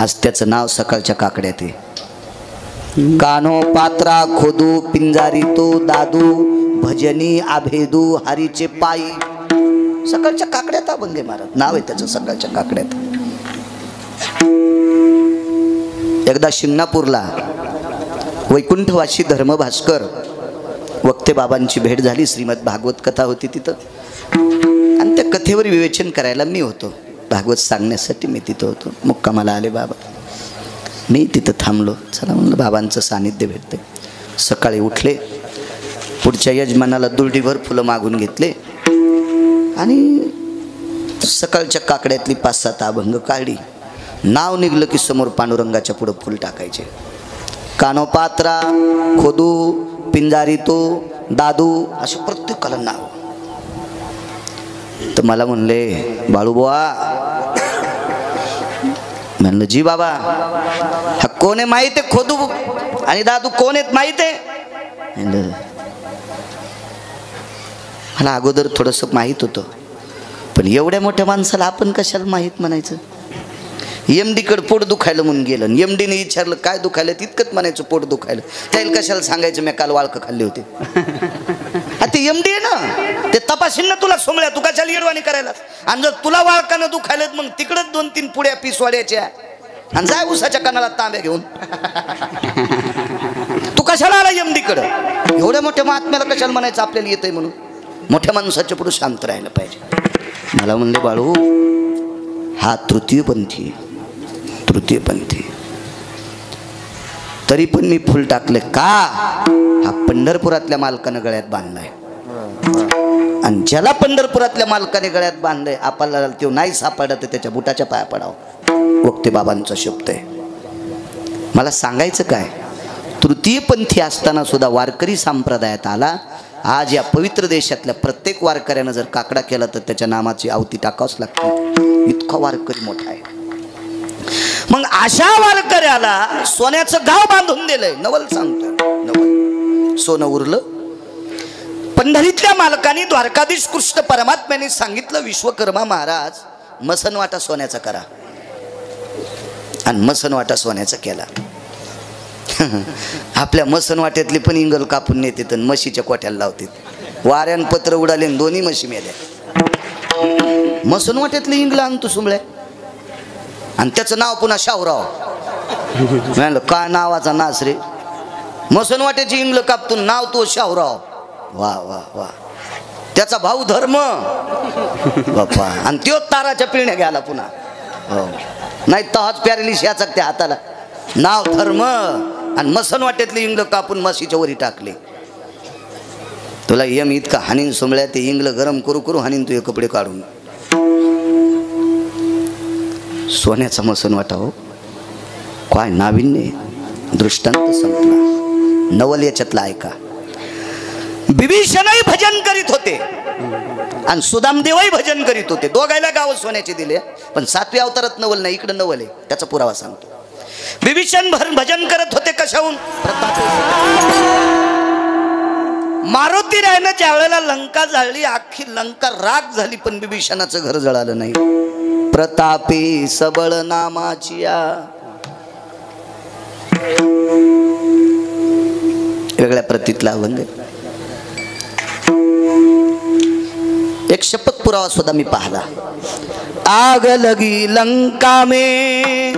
आज त्याचं नाव सकाळच्या काकड्यात आहे. कानो पात्रा खोदू पिंजारी तो दादू भजनी आभेदू हरीचे पायी. सकाळच्या काकड्यात अभंग आहे महाराज. नाव आहे त्याचं सकाळच्या काकड्यात. एकदा शिंगणापूरला वैकुंठवासी धर्मभास्कर वक्ते बाबांची भेट झाली. श्रीमद भागवत कथा होती तिथं. आणि त्या कथेवर विवेचन करायला मी होतो. भागवत सांगण्यासाठी मी तिथं होतो. मुक्कामाला आले बाबा. मी तिथं थांबलो. चला म्हणलं बाबांचं सानिध्य भेटते. सकाळी उठले, पुढच्या यजमानाला दुर्डीभर फुलं मागून घेतले आणि सकाळच्या काकड्यातली 5-7 अभंग काढली. नाव निघलं की समोर पांडुरंगाच्या पुढं फुल टाकायचे. कानोपात्रा खोदू पिंजारी तो दादू असे प्रत्येकाला नाव. तर मला म्हणले, बाळूबुवा. म्हणलं जी बाबा. हा कोण आहे माहित आहे? खोदू आणि दादू कोण आहेत माहित आहे? मला अगोदर थोडंसं माहीत होतं, पण एवढ्या मोठ्या माणसाला आपण कशाला माहीत म्हणायचं. एमडीकडे पोट दुखायला म्हणून गेलं. एमडीने विचारलं काय दुखायलं, तितकंच म्हणायचं पोट दुखायलं. त्याला कशाला सांगायचं मी काल वाळकं खाल्ले होते. ते एमडी आहे ना, ते तपासीन ना तुला सोमळ्या. तू कशाला येडवाणी करायला. आणि जर तुला वाळकानं दुखायलं मग तिकडच 2-3 पुड्या पिसवाड्याच्या आणि जाय उसाच्या कानाला तांब्या घेऊन. तू कशाला आला एमडीकडं? एवढ्या मोठ्या महात्म्याला कशाला म्हणायचं आपल्याला येतंय म्हणून. मोठ्या माणसाच्या पुढे शांत राहायला पाहिजे. मला म्हणले, बाळू हा तृतीयपंथी. तरी पण मी फुल टाकले का? हा पंढरपुरातल्या मालकानं गळ्यात बांधलाय. आणि ज्याला पंढरपुरातल्या मालकाने गळ्यात बांधलंय आपल्याला तो नाही सापडला तर त्याच्या बुटाच्या पाया पडावं. वक्ते बाबांचा शब्द आहे. मला सांगायचं काय, तृतीयपंथी असताना सुद्धा वारकरी संप्रदायात आला. आज या पवित्र देशातल्या प्रत्येक वारकऱ्यानं जर काकडा केला तर त्याच्या नामाची आवती टाकावंच लागते. इतका वारकरी मोठा आहे. मग अशा वारकऱ्याला सोन्याचं गाव बांधून दिलंय. नवल सांगतो, नवल. सोनं उरलं. पंढरीतल्या मालकाने द्वारकाधीश कृष्ण परमात्म्याने सांगितलं, विश्वकर्मा महाराज मसनवाटा सोन्याचा करा. आणि मसनवाटा सोन्याचा केला. आपल्या मसनवाट्यातली पण इंगल कापून नेते तर म्हशीच्या कोठ्याला लावते. वाऱ्यान पत्र उडाले दोन्ही म्हशी मेल्या. मसनवाट्यातली इंगल आणतो सुंबळ्या आणि त्याचं नाव पुन्हा शाहूराव. म्हणलं काय नावाचा नाच रे, मसनवाट्याची इंगल कापतून नाव तो शाहूराव. वा वा वा, त्याचा भाऊ धर्म बाप्पा, आणि त्यो ताराच्या पिळण्या घ्यायला पुन्हा. हो नाही तहाच पॅरेलिस याचा त्या हाताला नाव धर्म, आणि मसनवाट्यातली इंगल कापून म्हशीच्या वरी टाकले. तुला यम इतका हानीन सोमळ्या, ते इंगल गरम करू करू हानीन तुझे कपडे काढून. सोन्याचा मसनवाटा हो, काय नाविन्य. दृष्टांत संपला. नवल याच्यातला ऐका. बिभीषणही भजन करीत होते आणि सुदामदेवही भजन करीत होते. दोघायला गाव सोन्याचे दिले, पण 7व्या अवतारात नवल नाही, इकडे नवल आहे. त्याचा पुरावा सांगतो. बिभीषण भजन करत होते कशाहून? मारुती रायनं ज्या वेळेला लंका जाळली, अख्खी लंका राख झाली, पण बिभीषणाचं घर जळालं नाही. प्रतापी सबळ नामाची वेगळ्या प्रतीतला अभंग. एक शपथ पुरावा सुद्धा मी पाहला. आग लगी लंका में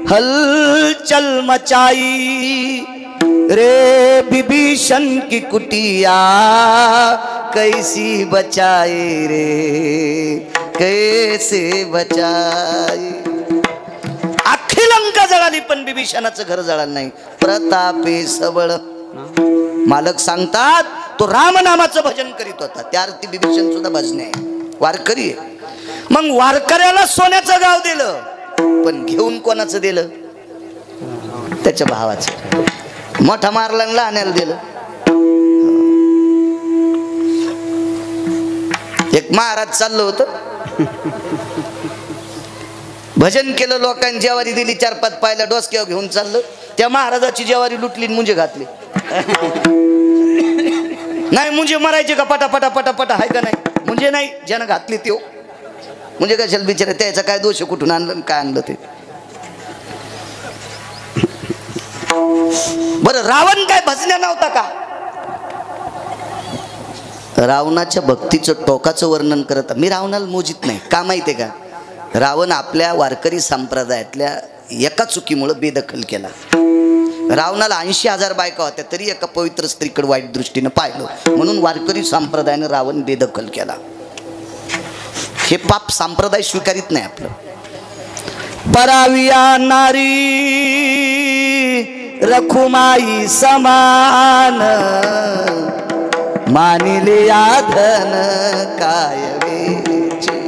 हलचल मचाई, रे विभीषण की कुटिया कैसी बचाए रे, कैसे बचाए. अख्खी लंका जळाली पण बिभीषणाचं घर जळालं नाही. प्रतापे सबळ. मालक सांगतात तो राम नामाचं भजन करीत होता. त्या अर्थी बिभीषण सुद्धा भजने आहे, वारकरी आहे. मग वारकऱ्याला सोन्याचं गाव दिलं, पण घेऊन कोणाचं दिलं? त्याच्या भावाचं. मोठा मारला लहान्याला दिलं. एक महाराज चाललं होतं, भजन केलं, लोकांनी जेवारी दिली, 4-5 पायला डोसक्यावर घेऊन चाललं. त्या महाराजाची जेवारी लुटली, मुंजे घातली. नाही मुंजे मरायचे का पटापटा पटापटा आहे का नाही? मुंजे नाही, ज्यानं घातली त्यो म्हणजे कशाला बिचारा, त्याचा काय दोष, कुठून आणलं काय आणलं ते. बरं रावण काय भजण्या नव्हता का? रावणाच्या भक्तीचं टोकाचं वर्णन करत मी रावणाला मोजित नाही. का माहितीये का? रावण आपल्या वारकरी संप्रदायातल्या एका चुकीमुळे बेदखल केला. रावणाला 80,000 बायका होत्या, तरी एका पवित्र स्त्रीकडे वाईट दृष्टीने पाहिलं, म्हणून वारकरी संप्रदायाने रावण बेदखल केला. हे पाप संप्रदाय स्वीकारित नाही आपलं. पराविया नारी रखुमाई समान, मानिले धन काय वेचे.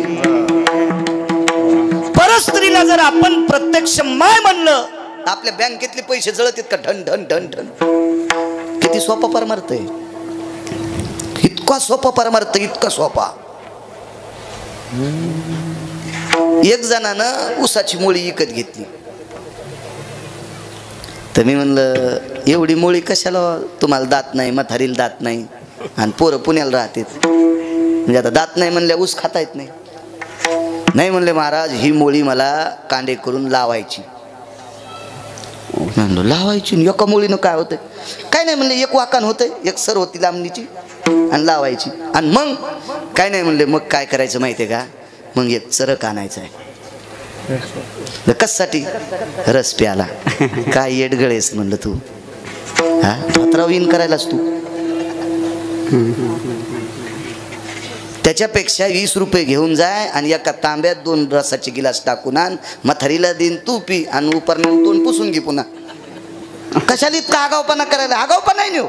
परस्त्रीला जर आपण प्रत्यक्ष माय म्हणलं, आपल्या बँकेतले पैसे जळत का? ठण ठण ठण ठण. किती सोपा परमार्थ आहे, इतका सोपा परमार्थ, इतका सोपा. एक जणानं ऊसाची मोळी विकत घेतली, तर मी म्हणलं एवढी मोळी कशाला, तुम्हाला दात नाही, म्हातारीला दात नाही, आणि पोरं पुण्याला राहतात, म्हणजे आता दात नाही म्हणल्या ऊस खाता येत नाही. नाही म्हणले महाराज, ही मोळी मला कांडे करून लावायची. म्हणलं लावायची, एका मोळीनं काय होतंय? काय नाही म्हणले, एक वाकान होतंय, एक सर होती लांबणीची, आणि लावायची. आणि मग काय नाही म्हणले, मग काय करायचं माहितीये का? मग एक चरक आणायचं आहे. कशासाठी? रस प्याला. काय येडगळेस म्हणलं तू, हा भात्राव इन करायलास तू. त्याच्यापेक्षा 20 रुपये घेऊन जाय आणि एका तांब्यात 2 रसाचे गिलास टाकून आण, म्हातारीला देईन तू पी, आणि उपरनं तोंड पुसून घे पुन्हा. कशाला इतका आगावपणा करायला? आगावपणा नाही नेऊ,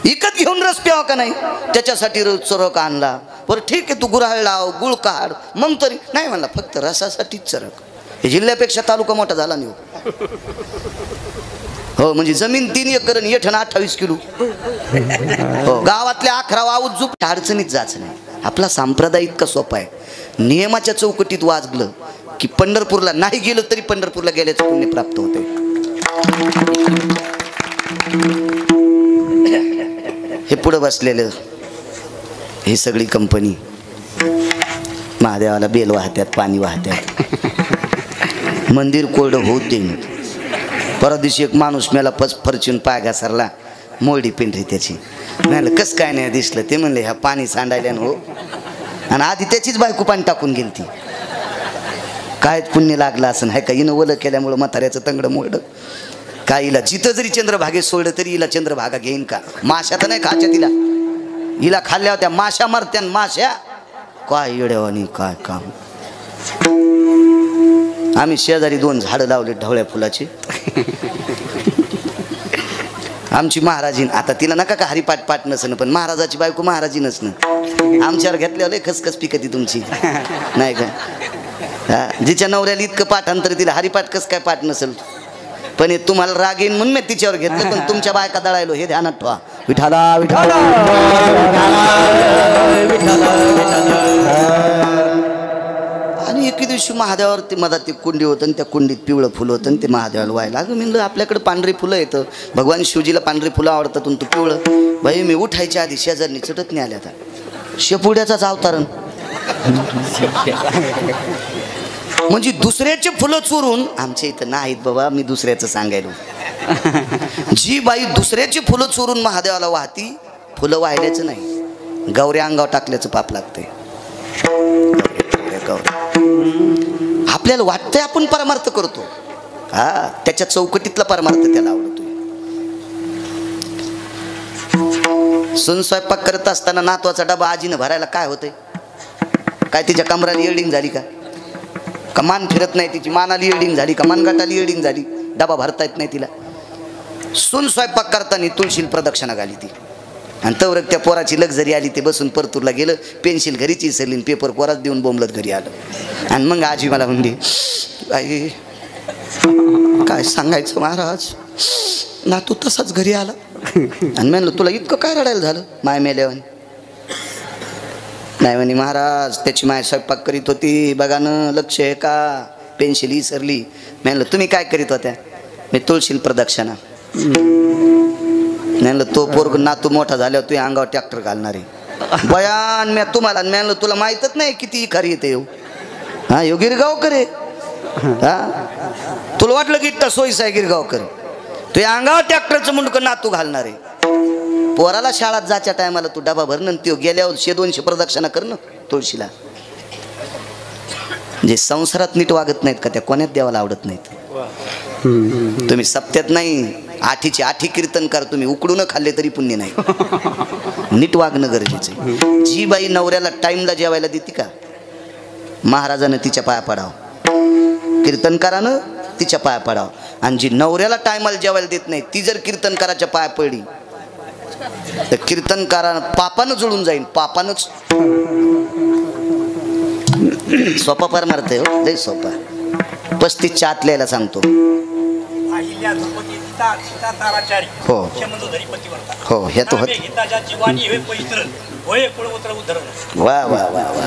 इकत घेऊन रस प्यावा का नाही? त्याच्यासाठी चरक आणला. बरं ठीक आहे, तू गुऱ्हाळ लाव, गुळ काढ, मग तरी नाही म्हणला, फक्त रसासाठीच चरक. हे जिल्ह्यापेक्षा तालुका मोठा झाला नाही हो. म्हणजे जमीन 3 एकर आणि येठण 28 किलो. हो, गावातल्या 11 वाऊत झुप अडचणीत जायचं नाही. आपला संप्रदाय इतका सोपा आहे. नियमाच्या चौकटीत वाजलं की पंढरपूरला नाही गेलं तरी पंढरपूरला गेल्याचं पुण्य प्राप्त होते. हे पुढं बसलेलं ही सगळी कंपनी महादेवाला बेल वाहत्यात, पाणी वाहत्यात, मंदिर कोरडं होत देईन. परवा दिवशी एक माणूस मेला, फरचून पाय घसरला, मोडी पिंढरी त्याची. नाही कसं काय नाही दिसलं. ते म्हणले ह्या पाणी सांडायल्यानं हो. आणि आधी त्याचीच बायको पाणी टाकून गेली ती. काय पुण्य लागलं असं नाही का, हिनं ओलं केल्यामुळं म्हाताऱ्याचं तंगडं मोडलं. काय हिला जिथं जरी चंद्रभागेत सोडलं तरी हिला चंद्रभागा घेईन का? माश्या तर नाही खाच्या तिला. हिला खाल्ल्या होत्या माश्या मरत्यान माश्या. काय येड्यावानी काय काम. आम्ही शेजारी 2 झाडं लावले ढवळ्या फुलाची. आमची महाराजीन, आता तिला नका का हरिपाठ पाठ नसणं, पण महाराजाची बायको महाराजी नसणं. आमच्यावर घेतल्यावर लय खसखस पिकती तुमची नाही का. जिच्या नवऱ्याला इतकं पाठांतर तिला हरिपाठ कसं काय पाठ नसेल. पण हे तुम्हाला राग येईन म्हणून मी तिच्यावर घेतलं. पण तुमच्या बायका दळायलो हे ध्यानात ठेवा. विठाला विठाला आणि एके दिवशी महादेवावर ते मधात ते कुंडी होतं आणि त्या कुंडीत पिवळं फुलं होतं आणि ते महादेवाला व्हायला. अगं म्हणलं आपल्याकडे पांढरी फुलं येतं, भगवान शिवजीला पांढरी फुलं आवडतात, तू पिवळं. बाई मी उठायच्या आधी शेजारनी चटत नाही आल्या. आता शेपुड्याचाच अवतारण. म्हणजे दुसऱ्याचे फुलं चोरून आमच्या इथं नाहीत बाबा. मी दुसऱ्याचं सांगायलो. जी बाई दुसऱ्याची फुलं चोरून महादेवाला वाहती, फुलं वाहिल्याचं नाही, गौऱ्या अंगावर टाकल्याचं पाप लागतंय. आपल्याला वाटतंय आपण परमार्थ करतो, हा त्याच्या चौकटीतला परमार्थ त्याला आवडतोय. सून स्वयंपाक करत असताना नातवाचा डबा आजीनं भरायला काय होतंय? काय तिच्या कमराला येल्डिंग झाली का? मान फिरत नाही तिची, मानाली येल्डिंग झाली का? मानगाटाली येल्डिंग झाली, डबा भरता येत नाही तिला. सून स्वयंपाक करताना तुळशील प्रदक्षिणा घाली ती. आणि तवरक त्या पोराची लक्झरी आली. ते बसून परतूरला गेलं, पेन्सिल घरीची विसरली, पेपर पोरात देऊन बोंबलत घरी आलं. आणि मग आजी मला म्हणली आई काय सांगायचं महाराज, ना तू तसाच घरी आला. आणि म्हणलं तुला इतकं काय रडायला झालं माय मेल्यावर? नाही म्हणे महाराज त्याची माय स्वयंपाक करीत होती, बघा न लक्ष आहे का, पेन्सिल विसरली. म्हणलं तुम्ही काय करीत होत्या? मी तुळशील प्रदक्षिणा. म्हणलं तो पोरग नातू मोठा झाल्यावर तू अंगावर ट्रॅक्टर घालणार आहे बयान. मी तुम्हाला म्हणलं तुला माहीतच नाही किती खरी येते येऊ. हा यो गिरगावकर आहे. हा तुला वाटलं की इतका सोयीचा आहे गिरगावकर? तू अंगावर ट्रॅक्टरचं मुंडकं नातू घालणार आहे. पोराला शाळेत जायच्या टायमाला तू डबा भरणं, तो गेल्यावर 100-200 प्रदक्षिणा करणं तुळशीला. जे संसारात नीट वागत नाहीत का त्या कोण्यात देवाला आवडत नाहीत. तुम्ही सप्त्यात नाही 8ची 8 कीर्तन कर, तुम्ही उकडून खाल्ले तरी पुण्य नाही. नीट वागणं गरजेचं आहे. जी बाई नवऱ्याला टाइमला जेवायला देते का, महाराजानं तिच्या पाया पडावं, कीर्तनकारानं तिच्या पाया पडावं. आणि जी नवऱ्याला टायमाला जेवायला देत नाही ती जर कीर्तनकाराच्या पाया पडली तर कीर्तनकारानं पापानं जुळून जाईल. पापानंच सोपा परमार्थ आहे हो, लय सोपा. 35च्या आतल्याला सांगतो. हो हो हे तो होत. वा वा वा वा.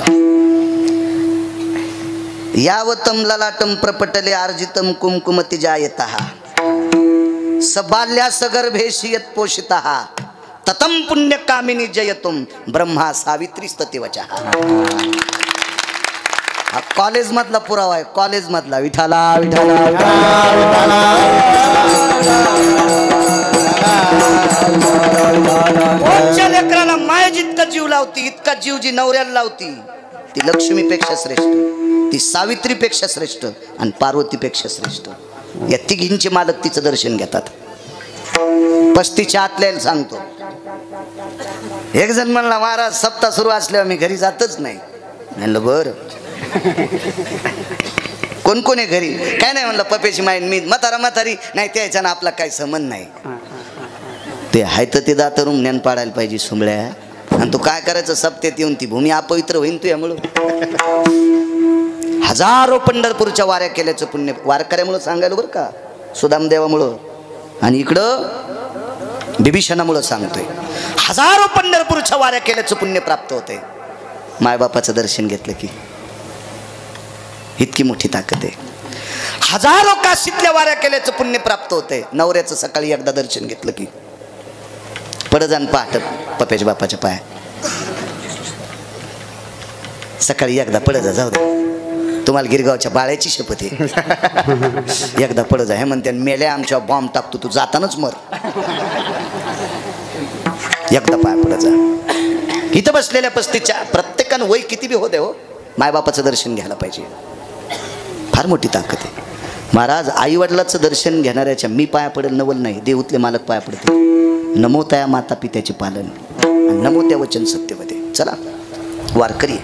यावतम ललाटम प्रपटले अर्जितम कुमकुमति जायतः सबाल्या सगर्भेशी यत् पोषितः ततम पुण्यकामिनी जयतुम ब्रह्मा सावित्री स्ततिवचः. हा कॉलेज मधला पुरावा आहे, कॉलेज मधला. विठाला विठाला लेकराला माय जितका जीव लावती इतका जीव जी नवऱ्याला लावती ती लक्ष्मीपेक्षा श्रेष्ठ, ती सावित्रीपेक्षा श्रेष्ठ आणि पार्वतीपेक्षा श्रेष्ठ. या तिघींचे मालक तिचं दर्शन घेतात. 35च्या आतल्याला सांगतो. एक जण म्हणला महाराज सप्ताह सुरू असल्यावर मी घरी जातच नाही. म्हणलं बरं कोण कोण आहे घरी? काय नाही म्हणलं पप्याची माईन मी म्हातारी नाही त्याच्या ना आपला काही संबंध नाही. ते आहे तर ते दातरून ज्ञान पाडायला पाहिजे सुंबळ्या. आणि तू काय करायचं सप्त्यात येऊन ती भूमी अपवित्र होईन तू यामुळं. हजारो पंढरपूरच्या वाऱ्या केल्याचं पुण्य वारकऱ्यामुळं सांगायला बरं का, सुदामदेवामुळं. आणि इकडं बिभीषणामुळं सांगतोय. हजारो पंढरपूरच्या वाऱ्या केल्याचं पुण्य प्राप्त होते मायबापाचं दर्शन घेतलं की. इतकी मोठी ताकद आहे. हजारो काशीतल्या वाऱ्या केल्याचं पुण्य प्राप्त होते नवऱ्याचं सकाळी एकदा दर्शन घेतलं की. पडजान पहाट पप्याच्या बापाच्या पाया. सकाळी एकदा पड जा, जाऊ दे, तुम्हाला गिरगावच्या बाळ्याची शपथ आहे, एकदा पड जा. हे म्हणते मेल्या आमच्या बॉम्ब टाकतो, तू जातानाच मर, एकदा पाय पड जा. इथं बसलेल्या 35 प्रत्येकानं वय किती बी होते हो, मायबापाचं दर्शन घ्यायला पाहिजे. फार मोठी ताकद आहे. महाराज आई वडिलाचं दर्शन घेणाऱ्याच्या मी पाया पडेल नवल नाही, देऊतले मालक पाया पडते. नमो त्या माता पित्याचे पालन, नमो त्या वचन सत्यमध्ये. चला वारकरी,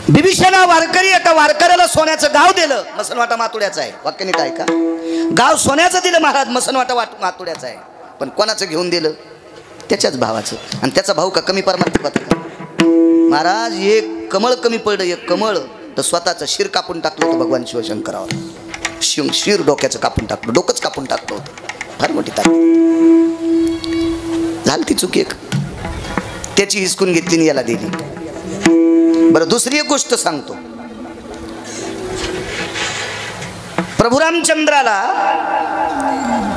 बिभीषणा वारकरी एका वारकऱ्याला सोन्याचं गाव दिलं, मसनवाटा मातुड्याचं आहे. वाक्य नीट ऐका, गाव सोन्याचं दिलं महाराज, मसनवाटा मातुड्याचं आहे. पण कोणाचं घेऊन दिलं? त्याच्याच भावाचं. आणि त्याचा भाऊ का कमी परमार्थिक होता का महाराज? एक कमळ कमी पडलं, एक कमळ, तर स्वतःचं शिर कापून टाकलं होतं भगवान शिवशंकरावर. शिर डोक्याचं कापून टाकलं, डोकंच कापून टाकलं होतं. फार मोठी ताकद झाली. ती चुकी एक त्याची हिसकून घेतली आणि याला दिली. बरं, दुसरी एक गोष्ट सांगतो. प्रभू रामचंद्राला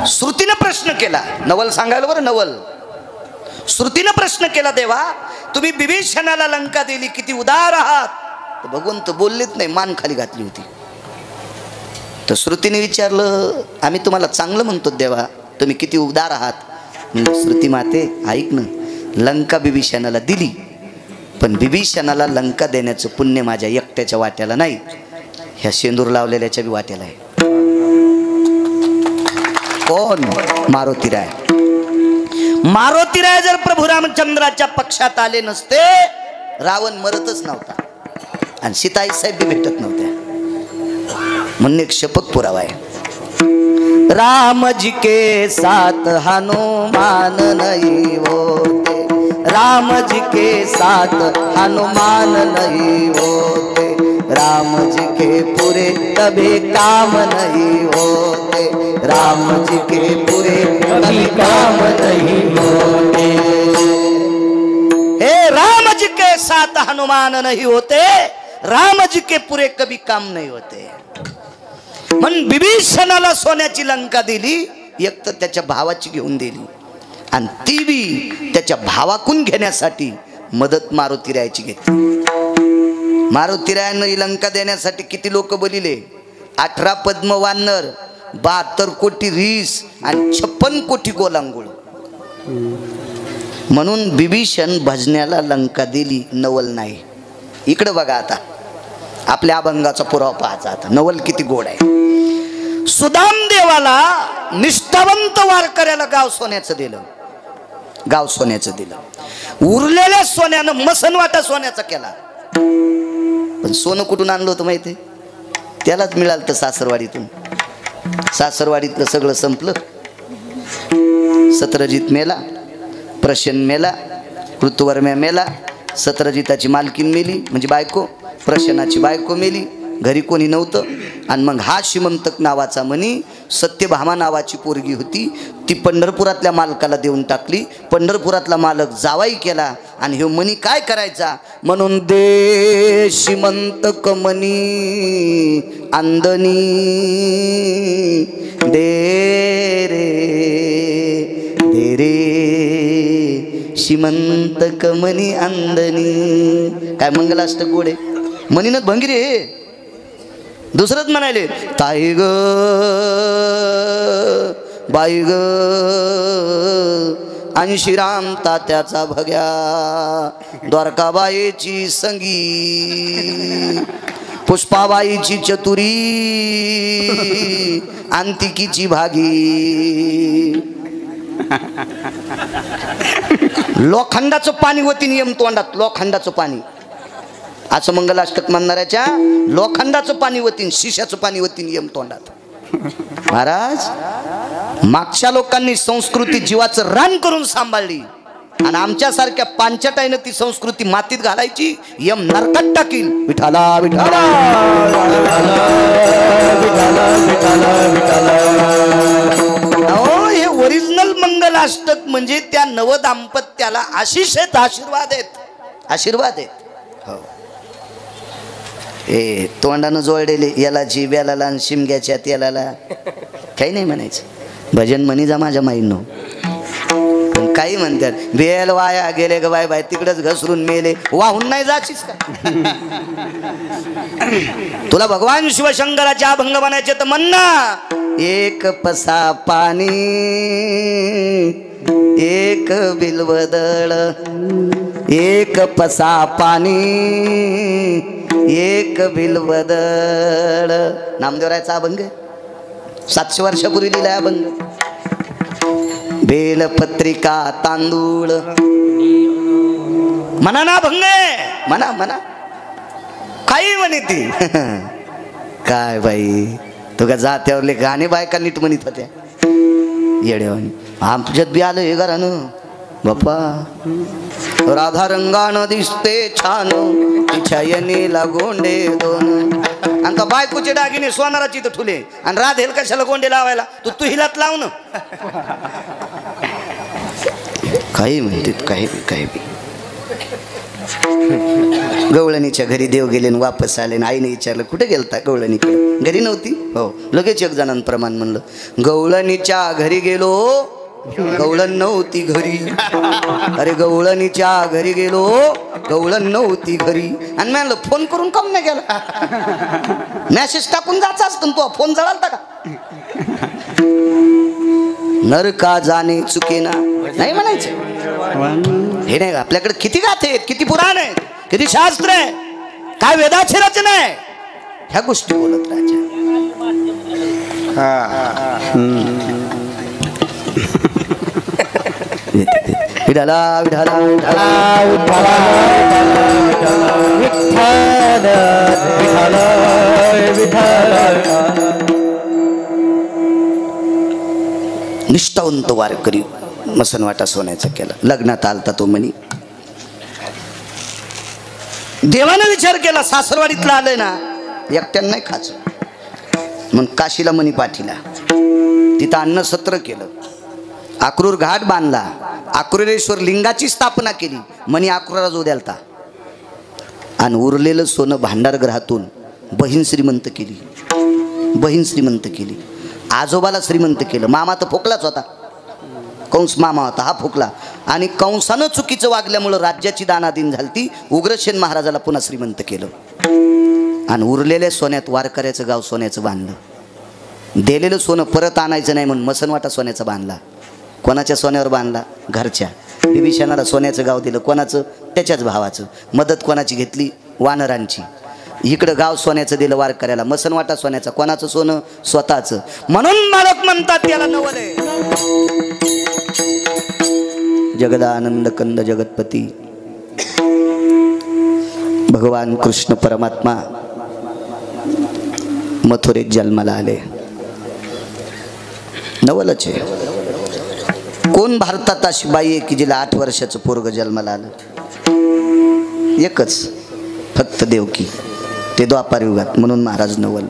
श्रुतीनं प्रश्न केला, नवल सांगायला बरं, नवल श्रुतीनं प्रश्न केला, देवा तुम्ही बिभीषणाला लंका दिली, किती उदार आहात. तर भगवंत बोललेच नाही, मान खाली घातली होती. तर श्रुतीने विचारलं, आम्ही तुम्हाला चांगलं म्हणतो देवा, तुम्ही किती उदार आहात. म्हणजे श्रुती माते ऐक ना, लंका बिभीषणाला दिली, पण बिभीषणाला लंका देण्याचं पुण्य माझ्या एकट्याच्या वाट्याला नाही, ह्या शेंदूर लावलेल्याच्या बी वाट्याला आहे. कोण? मारुतीराय. मारुतीराय जर प्रभू रामचंद्राच्या पक्षात आले नसते, रावण मरतच नव्हता आणि सीताई साहेब बी भेटत नव्हत्या. म्हणून एक शपथ पुरावा आहे, राम जी के साथ हनुमान नहीं होते, राम जी के साथ हनुमान नहीं होते, राम जी के पूरे कभी काम नहीं होते, राम जी के पूरे कभी काम नहीं होते. हे राम जी के साथ हनुमान नहीं होते, राम जी के पूरे कभी काम नहीं होते. म्हणून बिभीषणाला सोन्याची लंका दिली, एक तर त्याच्या भावाची घेऊन दिली, आणि ती बी त्याच्या भावाकून घेण्यासाठी मदत मारुतीरायाची घेतली. मारुतीरायानं ही लंका देण्यासाठी किती लोक बलिले? 18 पद्म वानर, 72 कोटी रीस आणि 56 कोटी गोलांगुळ. म्हणून बिभीषण भजण्याला लंका दिली, नवल नाही. इकडे बघा आता, आपल्या अभंगाचा पुरावा पाहायचा. आता नवल किती गोड आहे. सुदाम देवाला निष्ठावंत वारकऱ्याला गाव सोन्याचं दिलं, गाव सोन्याचं दिलं. उरलेल्या सोन्यानं मसनवाटा सोन्याचा केला. पण सोनं कुठून आणलं होतं माहिती? त्यालाच मिळालं तर सासरवाडीतून. सासरवाडीतलं सगळं संपलं. सत्रजित मेला, प्रशन मेला, ऋतुवर्म्या मेला, सत्रजिताची मालकीन मेली म्हणजे बायको, प्रशनाची बायको मेली, घरी कोणी नव्हतं. आणि मग हा श्रीमंतक नावाचा मनी, सत्यभामा नावाची पोरगी होती, ती पंढरपुरातल्या मालकाला देऊन टाकली. पंढरपुरातला मालक जावाई केला आणि हे मनी काय करायचा म्हणून दे श्रीमंतक मनी अंदनी दे रे, दे रे श्रीमंतक मनी अंदनी. काय मंगलाष्टक गोड आहे. मनीनच भंगी रे. दुसरंच म्हणाले, ताई ग बाई ग आणि श्रीराम तात्याचा भग्या, द्वारकाबाईची संगी, पुष्पाबाईची चतुरी, अंतिकीची भागी. लोखंडाचं पाणी होती नियम तोंडात, लोखंडाचं पाणी. असं मंगलाष्टक म्हणणाऱ्याच्या लोखंडाचं पाणी होतीन, शिशाचं पाणी होतीन नियम तोंडात. महाराज, मागच्या लोकांनी संस्कृती जीवाचं रान करून सांभाळली आणि आमच्यासारख्या पांचटाईनं ती संस्कृती मातीत घालायची, यम नरकात टाकील. विठाला विठाला हे ओरिजिनल मंगलाष्टक म्हणजे त्या नवदाम्पत्याला आशिषेत आशीर्वाद आहेत, आशीर्वाद आहेत. हो, ए तोंडानं जोडलेले याला जिब्याला आणि शिमग्याच्या तेलाला काही नाही म्हणायचं. भजन म्हणी जा माझ्या माईंनो, पण काही म्हणतात बेल वाया गेले ग बाय बाय तिकडच घसरून मेले वाहून नाही जाशीस का तुला भगवान शिवशंकराचे अभंग बनायचे तर म्हण ना एक पसा पाणी एक बिल्वदळ एक पसा पाणी एक बिल्वदळ नामदेवरायचा अभंग 700 वर्षापूर्वी लिहिलाय अभंग बेलपत्रिका तांदूळ म्हणा ना अभंग म्हणा म्हणा काही म्हणे ती काय बाई तुका जात्यावरले गाणे बायका नीट म्हणत होत्या येड्यावानी आमच्यात बी आलं हे घरानं बाप्पा राधा रंगानं दिसते छान तिच्या येणीला गोंडे दोन आणि का बायकोचे दागिने सोनाराची तर ठुले आणि राधेल कशाला गोंडे लावायला तू हिलात लाव ना काही म्हणतात काही काही गवळणीच्या घरी देव गेले वापस आले आणि आईने विचारलं कुठे गेलता गवळणीकडे घरी नव्हती हो लगेच एक जणांप्रमाण म्हणलं गवळणीच्या घरी गेलो गवळण नव्हती घरी अरे गवळणीच्या घरी गेलो गवळण नव्हती घरी आणि म्हणलं फोन करून काऊन नाही गेला मेसेज टाकून जायचा असतो तो फोन जळालता का नरका जाणे चुकेना नाही म्हणायचं हे नाही आपल्याकडे किती गाथे आहेत किती पुराण आहेत किती शास्त्र आहे काय वेदाची रचना आहे ह्या गोष्टी बोलत राहायच्या विठाला विठाला विठाला निष्ठावंत वारकरी मसनवाटा सोन्याचा केला लग्नात आलता तो म्हणी देवानं विचार केला सासरवाडीतला आलंय ना एकट्यानं नाही खायचं मग काशीला मणी पाठीला तिथं अन्न सत्र केलं अक्रूर घाट बांधला अक्रूरेश्वर लिंगाची स्थापना केली मणी अक्रूराला जो द्यालता आणि उरलेलं सोनं भांडारगृहातून बहीण श्रीमंत केली आजोबाला श्रीमंत केलं मामा तर फोकलाच होता कंस मामा होता हा फुकला आणि कंसानं चुकीचं वागल्यामुळं राज्याची दानादीन झालती उग्रसेन महाराजाला पुन्हा श्रीमंत केलं आणि उरलेल्या सोन्यात वारकऱ्याचं गाव सोन्याचं बांधलं दिलेलं सोनं परत आणायचं नाही म्हणून मसनवाटा सोन्याचा बांधला कोणाच्या सोन्यावर बांधला घरच्या बिभीषणाला सोन्याचं गाव दिलं कोणाचं त्याच्याच भावाचं मदत कोणाची घेतली वानरांची इकडं गाव सोन्याचं दिलं वारकऱ्याला मसनवाटा सोन्याचा कोणाचं सोनं स्वतःचं म्हणून मालक म्हणतात त्याला नवल आहे जगदानंद कंद जगतपती भगवान कृष्ण परमात्मा मथुरेत जन्माला आले नवलच आहे कोण भारतात अशी बाई आहे की जिला 8 वर्षाचं पोरग जन्माला आलं एकच फक्त देवकी ते द्वापार युगात म्हणून महाराज नवल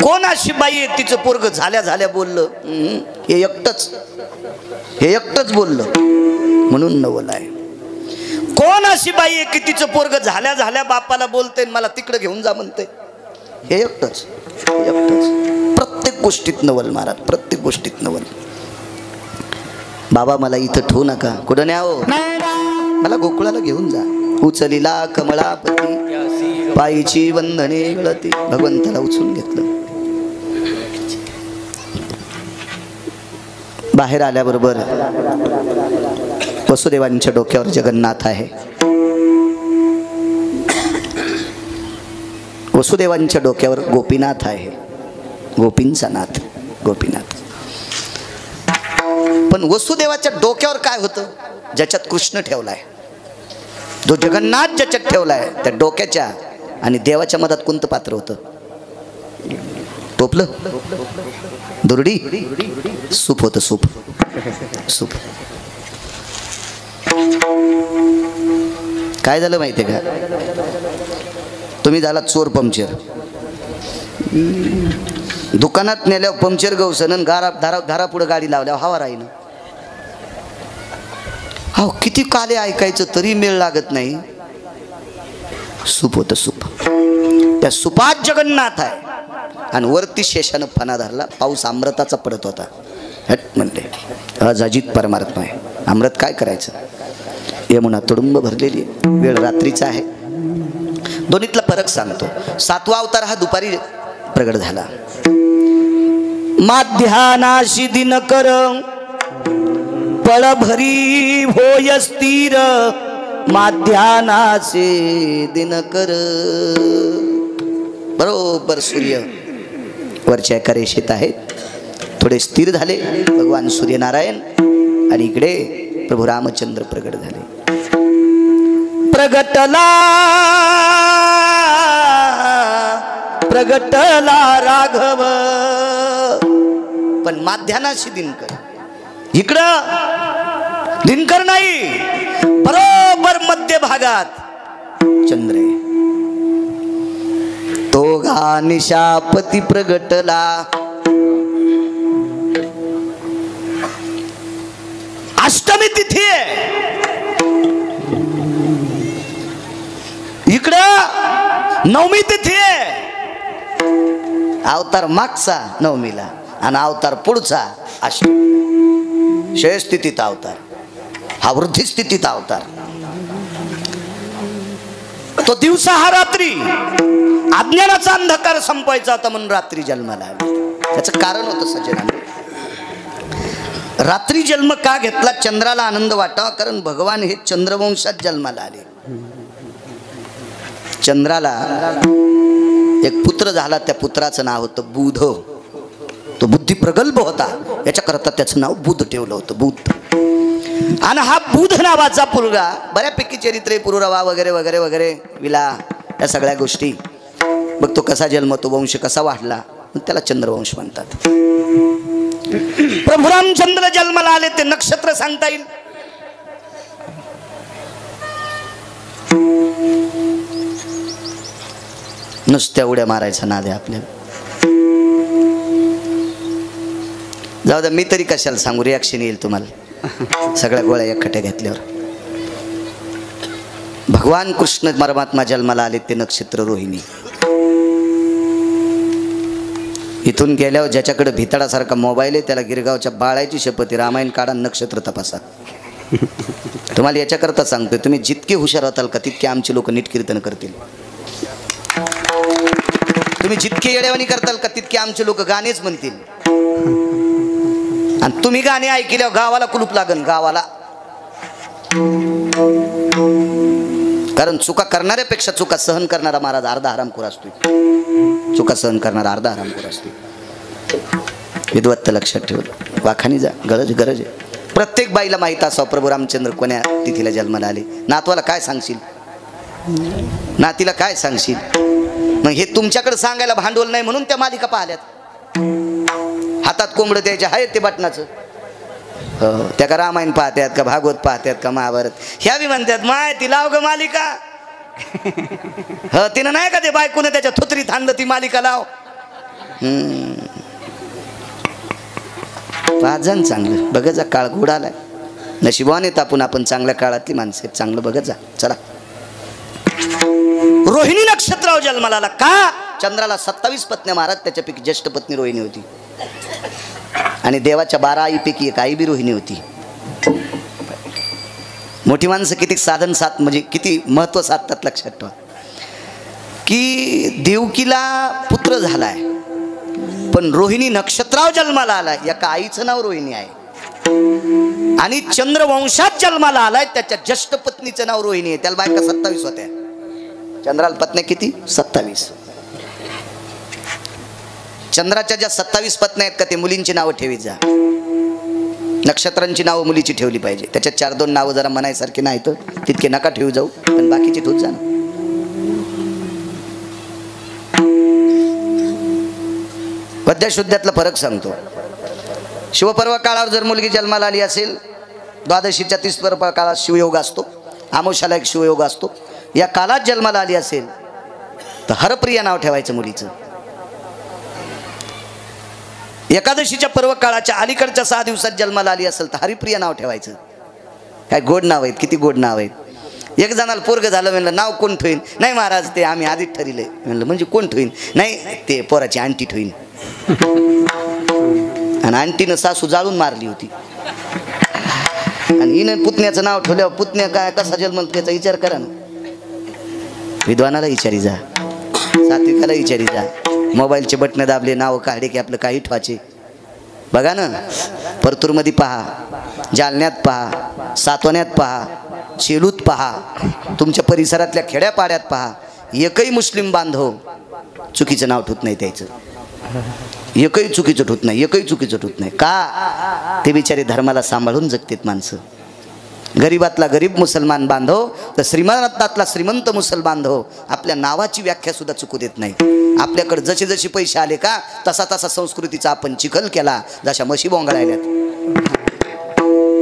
कोण अशी बाई आहे तिचं पोरग झाल्या झाल्या बोललं हे एकटच बोललं म्हणून नवल आहे कोण अशी बाई आहे की तिचं पोरग झाल्या झाल्या बापाला बोलते मला तिकडे घेऊन जा म्हणते हे एकटच प्रत्येक गोष्टीत नवल महाराज प्रत्येक गोष्टीत नवल बाबा मला इथं ठेवू नका कुठं न्यावं मला गोकुळाला घेऊन जा उचलीला कमळापती पायीची वंदने गळती भगवंताला उचलून घेतलं बाहेर आल्याबरोबर वसुदेवांच्या डोक्यावर जगन्नाथ आहे वसुदेवांच्या डोक्यावर गोपीनाथ आहे गोपींचा नाथ गोपीनाथ पण वसुदेवाच्या डोक्यावर काय होतं ज्याच्यात कृष्ण ठेवलाय जो जगन्नाथ ज्याच्यात ठेवलाय त्या डोक्याच्या आणि देवाच्या मधात कोणतं पात्र होतं टोपलं दुर्डी सूप होतं सूप काय झालं माहितीये का तुम्ही झाला चोर पंक्चर दुकानात नेल्यावर पंक्चर गवसन घरा पुढे गाडी लावल्यावर हवा राहील हो किती काले ऐकायचं तरी मेळ लागत नाही सूप होतं सूप त्या सुपात जगन्नाथ आहे आणि वरती शेषानं फणा धरला पाऊस अमृताचा पडत होता हट म्हणले अजाजित परमात्मा आहे अमृत काय करायचं? यमुना तुडुंब भरलेली आहे, वेळ रात्रीचा आहे. दोन्हीतला फरक सांगतो. 7वा अवतार हा दुपारी प्रगट झाला. माध्यानाशी दिनकर पळभरी होय स्थिर, माध्यानाचे दिनकर. बरोबर सूर्य वरच्या एका रेषेत आहेत, थोडे स्थिर झाले भगवान सूर्यनारायण, आणि इकडे प्रभू रामचंद्र प्रगट झाले. प्रगटला प्रगटला राघव, पण माध्यानाशी दिनकर. इकडं दिनकर नाही, बरोबर मध्य भागात चंद्र आहे. तो गा निशापती प्रगटला. अष्टमी तिथी आहे. इकडं नवमी तिथी आहे. अवतार मागचा नवमीला आणि अवतार पुढचा अष्टमी. क्षय स्थितीत अवतार, हा वृद्धी स्थितीत अवतार. तो दिवसा हा रात्री. अज्ञानाचा अंधकार संपवायचा होता म्हणून रात्री जन्माला आला. त्याचं कारण होतं सज्जनांनो. रात्री जन्म का घेतला? चंद्राला आनंद वाटावा, कारण भगवान हे चंद्रवंशात जन्माला आले. चंद्राला एक पुत्र झाला, त्या पुत्राचं नाव होतं बुध. तो बुद्धी प्रगल्भ होता, याच्याकरता त्याचं नाव बुध ठेवलं होतं, बुध. आणि हा बुध नावाचा मुलगा, बऱ्यापैकी चरित्रे पुरुरवा वगैरे वगैरे वगैरे विला या सगळ्या गोष्टी बघ. तो कसा जन्मतो, वंश कसा वाढला, त्याला चंद्रवंश म्हणतात. प्रभू रामचंद्र जन्माला आले, ते नक्षत्र सांगता येईल. नुसत्या उड्या मारायचा नाद आहे आपल्याला. जाऊ द्या, मी तरी कशाला सांगू, रिॲक्शन येईल तुम्हाला सगळ्या गोळ्या एकट्या घेतल्यावर. भगवान कृष्ण परमात्मा जन्माला आले ते नक्षत्र रोहिणी. इथून गेल्यावर ज्याच्याकडे भितडासारखा मोबाईल आहे त्याला गिरगावच्या बाळाची शपथ, रामायण काढा, नक्षत्र तपासा. तुम्हाला याच्याकरता सांगतोय, तुम्ही जितके हुशार होताल का तितके आमचे लोक नीट कीर्तन करतील. तुम्ही जितके येड्यावानी करताल का तितके आमचे लोक गाणेच म्हणतील. आणि तुम्ही गाणे ऐकल्यावर गावाला कुलूप लागन, गावाला. कारण चुका करणाऱ्यापेक्षा चुका सहन करणारा महाराज अर्धा हरामखोर असतो. चुका सहन करणारा अर्धा हरामखोर असतो. विद्वत्त लक्षात ठेवलं. वाखानी जा, गरज गरज आहे. प्रत्येक बाईला माहीत असावं प्रभू रामचंद्र कोण्या तिथीला जन्माला आले. नातवाला काय सांगशील, नातीला काय सांगशील? मग हे तुमच्याकडे सांगायला भांडवल नाही म्हणून त्या मालिका पाहिल्यात. हातात कोंबडं द्यायचे आहेत ते बटनाचं. त्या का रामायण पाहतात का भागवत पाहतात का महाभारत, ह्या बी म्हणतात माय ती लाव ग मालिका. तिनं नाही का ते बायकोनं त्याच्या थुत्रीत आणलं, ती मालिका लाव. पाजन चांगलं बघत जा, काळ घोड आलाय. नशिबाने तापून आपण चांगल्या काळातली माणसं, चांगलं बघत जा. चला, रोहिणी नक्षत्रावर जन्माला आला. का? चंद्राला 27 पत्न्या महाराज, त्याच्यापैकी ज्येष्ठ पत्नी रोहिणी होती. आणि देवाच्या 12 आईपैकी एक आई बी रोहिणी होती. मोठी माणसं किती साधन साध, म्हणजे किती महत्व साधतात लक्षात ठेवा. की देवकीला पुत्र झालाय, पण रोहिणी नक्षत्रावर जन्माला आलाय. एका आईचं नाव रोहिणी आहे. आणि चंद्रवंशात जन्माला आलाय, त्याच्या ज्येष्ठ पत्नीचं नाव रोहिणी आहे. त्याला बायका 27 होत्या. चंद्राला पत्न्या किती? 27. चंद्राच्या ज्या 27 पत्न्या आहेत का, ते मुलींची नावं ठेवीत जा. नक्षत्रांची नावं मुलीची ठेवली पाहिजे. त्याच्यात 4-2 नावं जरा म्हणायसारखी नाही तर तितके नका ठेवू जाऊ, पण बाकीची ठेवत जा. वद्याशुद्ध्यातला फरक सांगतो. शिवपर्व काळावर जर मुलगी जन्माला आली असेल, द्वादशीच्या 30 पर्व काळात शिवयोग असतो, आमोशाला एक शिवयोग असतो. या काळात जन्माला आली असेल तर हरप्रिया नाव ठेवायचं मुलीचं. एकादशीच्या पर्व काळाच्या अलीकडच्या 6 दिवसात जन्माला आली असेल तर हरिप्रिया नाव ठेवायचं. काय गोड नाव आहेत, किती गोड नाव आहेत. एक जणाला पोरग झालं, म्हणलं नाव कोण ठेवीन? नाही महाराज ते आम्ही आधीच ठरले. म्हणलं म्हणजे कोण ठेवीन? नाही ते पोराची आंटी ठेवीन. आणि आंटीनं सासू जाळून मारली होती. आणि हिनं पुतण्याचं नाव ठेवल्यावर पुतण्या काय कसा जन्मल त्याचा विचार करा ना. विद्वानाला विचारी जा, सात्विकाला विचारी जा. मोबाईलचे बटणं दाबले, नाव काढले की आपलं काही ठवाचे. बघा ना, परतूरमध्ये पहा, जालन्यात पहा, सातवण्यात पहा, शेलूत पहा, तुमच्या परिसरातल्या खेड्यापाड्यात पहा, एकही मुस्लिम बांधव चुकीचं नाव ठेवत नाही त्याचं. एकही चुकीचं ठेवत नाही, एकही चुकीचं ठेवत नाही. का? ते बिचारे धर्माला सांभाळून जगतात माणसं. गरीबातला गरीब मुसलमान बांधव तर श्रीमंतातला श्रीमंत मुसलमान बांधव आपल्या नावाची व्याख्या सुद्धा चुकू देत नाही. आपल्याकडे जसे जसे पैसे आले का तसा तसा संस्कृतीचा आपण चिखल केला. जशा म्हशी बोंगळायल्यात,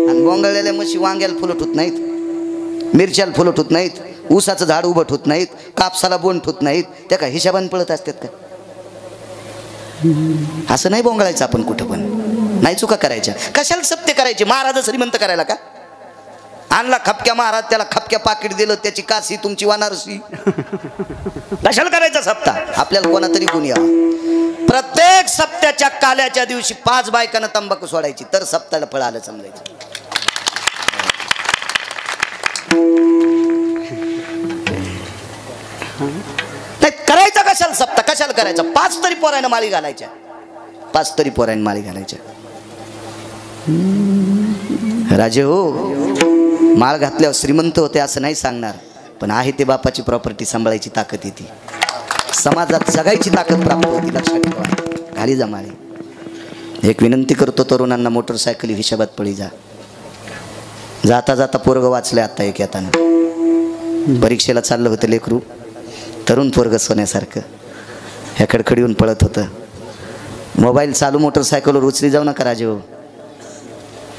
आणि बोंगळलेल्या म्हशी वांग्याला फुलं ठेवत नाहीत, मिरच्याला फुलं ठेवत नाहीत, ऊसाचं झाड उभं ठेवत नाहीत, कापसाला बोंड ठेवत नाहीत. त्या का हिशाबाने पळत असतात का? असं नाही बोंगळायचं आपण कुठं पण. नाही चुका करायच्या. कशाला सत्य करायचे? महाराज श्रीमंत करायला का? आणला खपक्या महाराज, त्याला खपक्या पाकिट दिलं, त्याची काशी तुमची वानारसी. कशाला करायचा सप्ता? आपल्याला कोणातरी गुण यावा. प्रत्येक सप्त्याच्या काल्याच्या दिवशी 5 बायकांना तंबाखू सोडायची, तर सप्त्याला फळ आलं समजायचं. करायचा कशाला सप्ता? कशाला करायचा? 5 तरी पोरांना माळी घालायच्या, 5 तरी पोरांना माळी घालायच्या. राजे हो, माळ घातल्यावर श्रीमंत होते असं नाही सांगणार, पण आहे ते बापाची प्रॉपर्टी सांभाळायची ताकद येते, समाजात जगायची ताकद प्राप्त होती. लक्षात ठेवा. घाली जा माळी. एक विनंती करतो तरुणांना, मोटरसायकली हिशोबात पळी जा. जाता जाता पोरग वाचले. आता एक येताना परीक्षेला चाललं होतं लेकरू, तरुण पोरग सोन्यासारखं ह्या कडकडीहून पळत होतं. मोबाईल चालू मोटरसायकलवर उचली जाऊ नका राजे हो.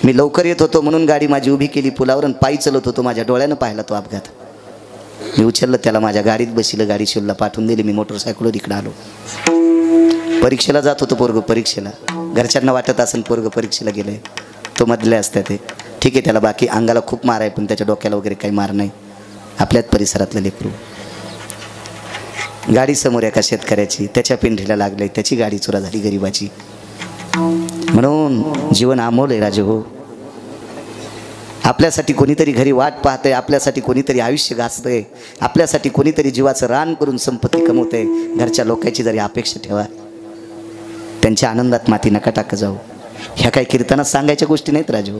मी लवकर येत होतो म्हणून गाडी माझी उभी केली पुलावर, आणि पायी चलत होतो. माझ्या डोळ्यानं पाहिला तो अपघात. मी उचललं त्याला, माझ्या गाडीत बसलं, गाडी शिवला पाठवून दिली. मी मोटरसायकलवर इकडं आलो. परीक्षेला जात होतो पोरग, परीक्षेला. घरच्यांना वाटत असेल पोरग परीक्षेला गेले, तो मधले असते ते ठीक आहे, त्याला बाकी अंगाला खूप मार आहे, पण त्याच्या डोक्याला वगैरे काही मार नाही. आपल्याच परिसरातलं लेकरू. गाडी समोर एका शेतकऱ्याची, त्याच्या पिंढीला लागले, त्याची गाडी चोरा झाली गरिबाची. म्हणून जीवन अमोल आहे राजे हो. आपल्यासाठी कोणीतरी घरी वाट पाहतंय, आपल्यासाठी कोणीतरी आयुष्य गाजतंय, आपल्यासाठी कोणीतरी जीवाचं रान करून संपत्ती कमवतंय. घरच्या लोकांची जरी अपेक्षा ठेवा, त्यांच्या आनंदात माती नका टाका जाऊ. ह्या काही कीर्तनात सांगायच्या गोष्टी नाहीत राजे हो.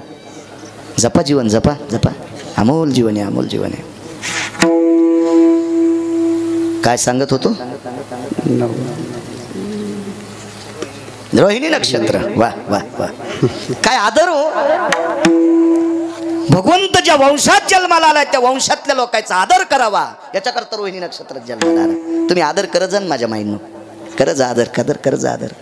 जपा जीवन, जपा जपा. अमोल जीवन आहे, अमोल जीवन आहे. काय सांगत होतो? रोहिणी नक्षत्र. वा वा वा, काय आदर हो. भगवंत ज्या वंशात जन्माला आलाय त्या वंशातल्या लोकांचा आदर करावा, याच्याकरता रोहिणी नक्षत्रात जन्माला आला. तुम्ही आदर करत जा माझ्या माईनं, करत जा आदर, कदर करत जा आदर.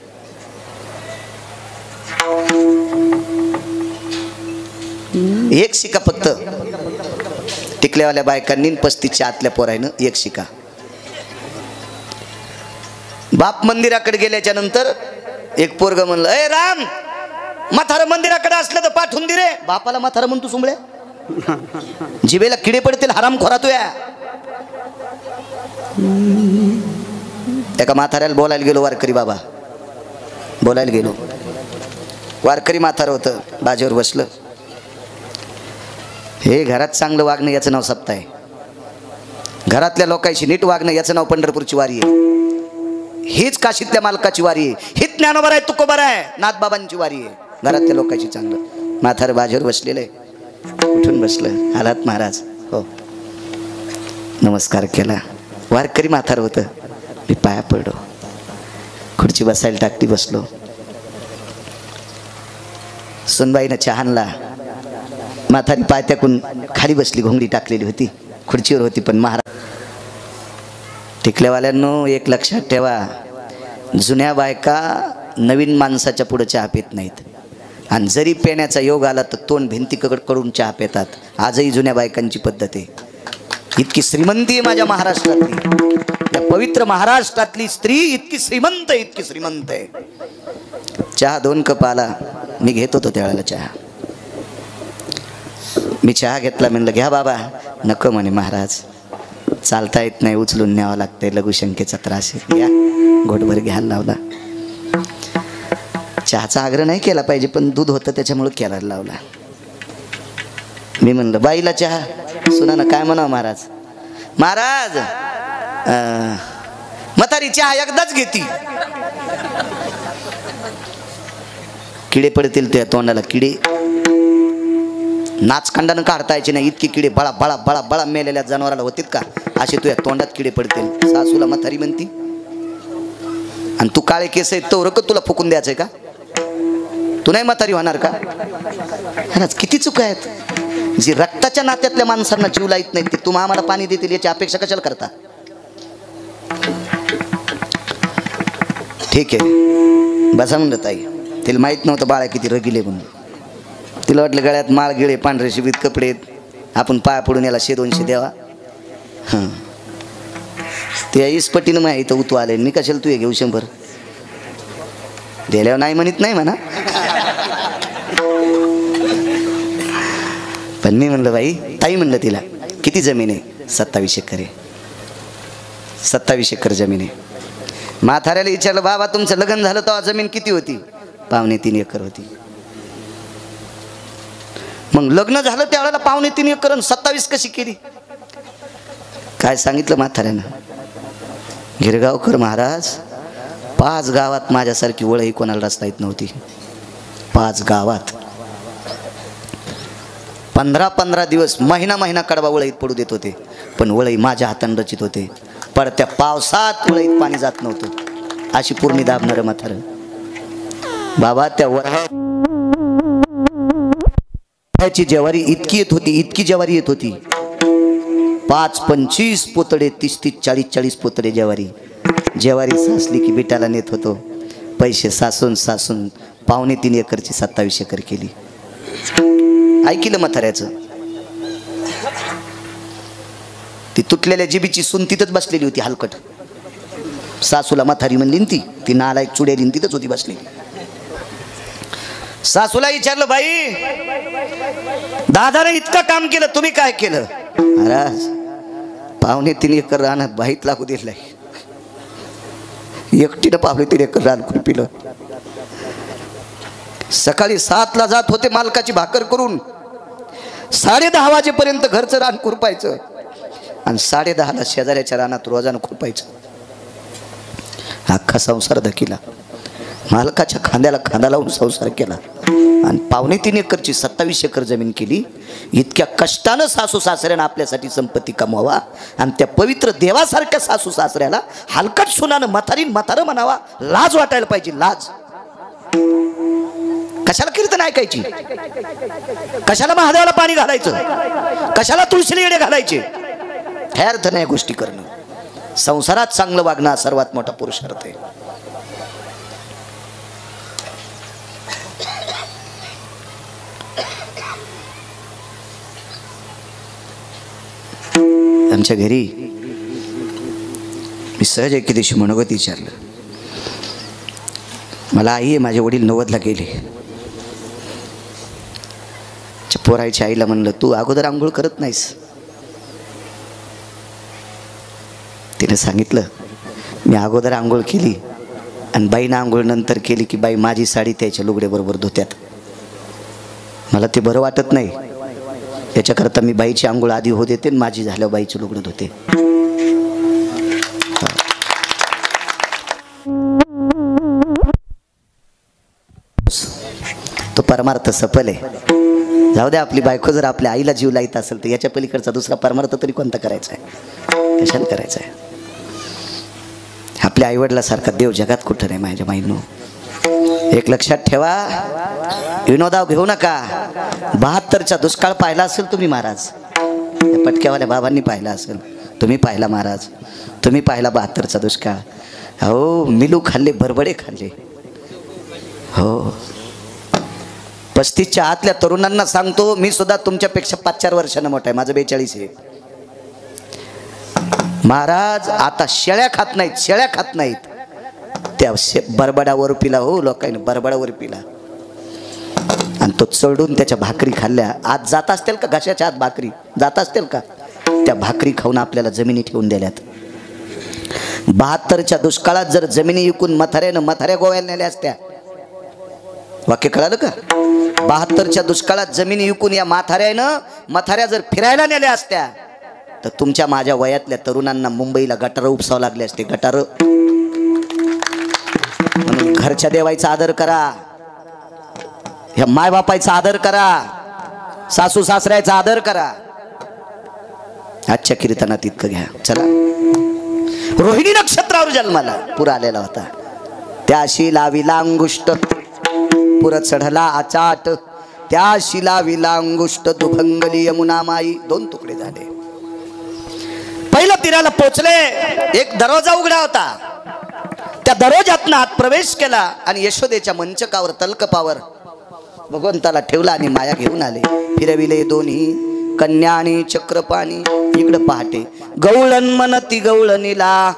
एक शिका फक्त टिकल्यावाल्या बायकांनी, 35च्या आतल्या पोरायनं एक शिका. बाप मंदिराकडे गेल्याच्या नंतर एक पोरग म्हणलं, ए राम, म्हातारं मंदिराकडे असलं तर पाठवून दे रे. बापाला म्हातारं म्हणतो सुंबळ्या, जिभेला किडे पडतील हराम खोरा तू. या एका म्हाताऱ्याला बोलायला गेलो, वारकरी बाबा बोलायला गेलो. वारकरी म्हातारं होतं, बाजेवर बसलं. हे घरात चांगलं वागणं याचं नाव सप्ताह आहे, घरातल्या लोकांशी नीट वागणं याचं नाव पंढरपूरची वारी आहे, हीच काशीतल्या मालकाची वारी आहे, हीच ज्ञानोबा आहे, तुकोबा आहे, नाथबाबांची वारी आहे. घरातल्या लोकांची चांगलं. म्हातारं बाजेवर बसलेलं आहे, उठून बसलं. आलात महाराज? हो. नमस्कार केला. वारकरी म्हातारं होतं. मी पाया पडलो, खुर्ची बसायला टाकली, बसलो. सुनबाईनं चहा आणला. म्हातारी पाय टाकून खाली बसली, घोंगडी टाकलेली होती, खुर्चीवर होती. पण महाराज, टिकल्यावाल्यांनो एक लक्षात ठेवा, जुन्या बायका नवीन माणसाच्या पुढे चहा पित नाहीत, आणि जरी पेण्याचा योग आला तर तोंड भिंतीकडे करून चहा पितात. आजही जुन्या बायकांची पद्धत आहे. इतकी श्रीमंती आहे माझ्या महाराष्ट्रातली, या पवित्र महाराष्ट्रातली स्त्री इतकी श्रीमंत आहे, इतकी श्रीमंत आहे. चहा 2 कप आला. मी घेत होतो त्यावेळेला चहा. मी चहा घेतला, म्हणलं घ्या बाबा. नको म्हणे महाराज, चालता येत नाही, उचलून न्यावं लागतंय, लघुशंकेचा त्रास आहे. घ्या. घोटभर घ्यायला लावला. चहाचा आग्रह नाही केला पाहिजे, पण दूध होतं त्याच्यामुळे केला लावला. मी म्हणलं बाईला चहा, सुनानं काय म्हणावं महाराज, महाराज म्हातारी चहा एकदाच घेती, किडे पडतील त्या तोंडाला, किडे नाचखंडानं काढता यायचे नाही, इतके किडे बळा बळा बळा बळा मेलेल्या जनावराला होतील का असे तुझ्या तोंडात किडे पडतील. सासूला म्हातारी म्हणती, आणि तू काळे केस आहेत तो रकत तुला फुकून द्यायचंय का, तू नाही म्हातारी होणार का. किती चुका आहेत. जी रक्ताच्या नात्यातल्या माणसांना जीव लाईत नाही ते तुम्हा आम्हाला पाणी देतील याची अपेक्षा कशाला करता. ठीक आहे बसा म्हणलं ताई, तिला माहित नव्हतं बाळा किती रगिले म्हणून. तिला वाटलं गळ्यात माळ गिळे पांढरे शिबीत कपडे, आपण पाया पडून याला 100-200 द्यावा. हां ते इसपटीनं माझ्या इथं उतू आले, मी कशाला तू हे घेऊ 100 दिल्यावर नाही म्हणत नाही म्हणा. पण मी म्हणलं बाई, ताई म्हणलं तिला किती जमीन आहे, 27 एकर आहे. 27 एकर जमीन आहे. म्हाताऱ्याला विचारलं बाबा तुमचं लग्न झालं तेव्हा जमीन किती होती, 2.25 एकर होती. मग लग्न झालं त्यावेळेला 2.25 एकर 27 कशी केली. काय सांगितलं म्हाताऱ्यानं, गिरगावकर महाराज 5 गावात माझ्यासारखी वळही कोणाला रस्ता येत नव्हती. 5 गावात 15-15 दिवस महिना कडवा वळईत पडू देत होते, पण वळई माझ्या हाताने रचित होते. पडत्या पावसात वळईत पाणी जात नव्हतं. अशी पूर्णी दाबणार म्हातारं. बाबा त्या वऱ्याची ज्वारी इतकी येत होती, इतकी ज्वारी येत होती, 5-25 पोतडे, 30-30, 40-40 पोतडे ज्वारी साचली की बिटाला नेत होतो. पैसे सासून 2.25 एकरची 27 एकर केली. ऐकिलं म्हाताऱ्याचं. ती तुटलेल्या जिबीची सून तिथंच बसलेली होती हलकट. सासूला म्हातारी म्हणली, ती नालायक चुडेली तिथंच होती बसली. सासूला विचारलं बाई दादाने इतकं काम केलं तुम्ही काय केलं. महाराज 2.25 एकर रान बाईत लागू दिलंय, एकटीनं 2.25 एकर रान खुरपिलं. सकाळी 7ला जात होते मालकाची भाकर करून, 10:30 वाजेपर्यंत घरचं रान खुरपायचं आणि 10:30ला शेजाऱ्याच्या रानात रोजानं खुरपायचं. अख्खा संसार धकीला, मालकाच्या खांद्याला खांदा लावून संसार केला आणि 2.25 एकरची 27 एकर जमीन केली. इतक्या कष्टानं सासू सासऱ्यानं आपल्यासाठी संपत्ती कमवावा आणि त्या पवित्र देवासारख्या सासू सासऱ्याला हलकट सुनानं म्हातारं म्हणावा. लाज वाटायला पाहिजे, लाज. कशाला कीर्तन ऐकायची, कशाला महादेवाला पाणी घालायचं, कशाला तुळशीला येडे घालायचे. काय अर्थ नाही गोष्टी करणं. संसारात चांगलं वागणं हा सर्वात मोठा पुरुषार्थ आहे. आमच्या घरी मी सहज एके दिवशी मनोगत विचारलं. मला आई आहे, माझे वडील 90ला गेले. पोरायच्या आईला म्हणलं तू अगोदर आंघोळ करत नाहीस. तिने सांगितलं मी अगोदर आंघोळ केली आणि बाईनं आंघोळ नंतर केली की बाई माझी साडी त्याच्या लुगडे बरोबर धुत्यात. मला ते बरं वाटत नाही, त्याच्याकरता मी बाईची आंघोळ आधी होत देते आणि माझी झाल्यावर बाईची लुगडं धुते. तो परमार्थ सफल आहे. जाऊ दे, आपली बायको जर आपल्या आईला जीव लाईत असेल तर याच्या पलीकडचा दुसरा परमार्थ तरी कोणता करायचा आहे, कशाला करायचा आहे. आपल्या आईवडिलासारखा देव जगात कुठं नाही माझ्या माईनो. एक लक्षात ठेवा, विनोदाव घेऊ नका. 72चा दुष्काळ पाहिला असेल तुम्ही महाराज, पटक्यावाल्या बाबांनी पाहिला असेल, तुम्ही पाहिला महाराज, तुम्ही पाहिला 72चा दुष्काळ. हो मिलू खाल्ले, बरबडे खाल्ले. हो 35च्या आतल्या तरुणांना सांगतो, मी सुद्धा तुमच्यापेक्षा 5-4 वर्षांना मोठा आहे, माझं 42 आहे महाराज. आता शेळ्या खात नाहीत, शेळ्या खात नाहीत, त्या बरबडावर पिला. हो लोकांनी बरबडावर पिला आणि तो चढून त्याच्या भाकरी खाल्ल्या. आज जात असतील का घशाच्या आत भाकरी जात असतील का, त्या भाकरी खाऊन आपल्याला जमिनी ठेवून दिल्यात. 72च्या दुष्काळात जर जमिनी विकून म्हाताऱ्या गोव्याला नेल्या असत्या वाक्य कळालं का? 72च्या दुष्काळात जमिनी विकून या म्हाताऱ्या जर फिरायला नेल्या असत्या तर तुमच्या माझ्या वयातल्या तरुणांना मुंबईला गटारं उपसावं लागले असते. गटारं. म्हणून घरच्या देवाचा आदर करा, ह्या मायबापाचा आदर करा, सासू सासऱ्याचा आदर करा. आजच्या कीर्तनात इतकं घ्या. चला. रोहिणी नक्षत्रावर जन्माला पूर आलेला होता. त्याशी लाविला अंगुष्ट पुर चढला आचाट, त्याशी लाविला अंगुष्ट दुभंगली यमुना माई. 2 तुकडे झाले. पहिल्या तीराला पोचले. एक दरवाजा उघडा होता. त्या दरवाजातून आत प्रवेश केला आणि यशोदेच्या मंचकावर तलकपावर भगवंताला ठेवला आणि माया घेऊन आले. फिरविले दोन्ही कन्या आणि चक्रपाणी. इकडं पहाटे गवळण मनती गवळणीला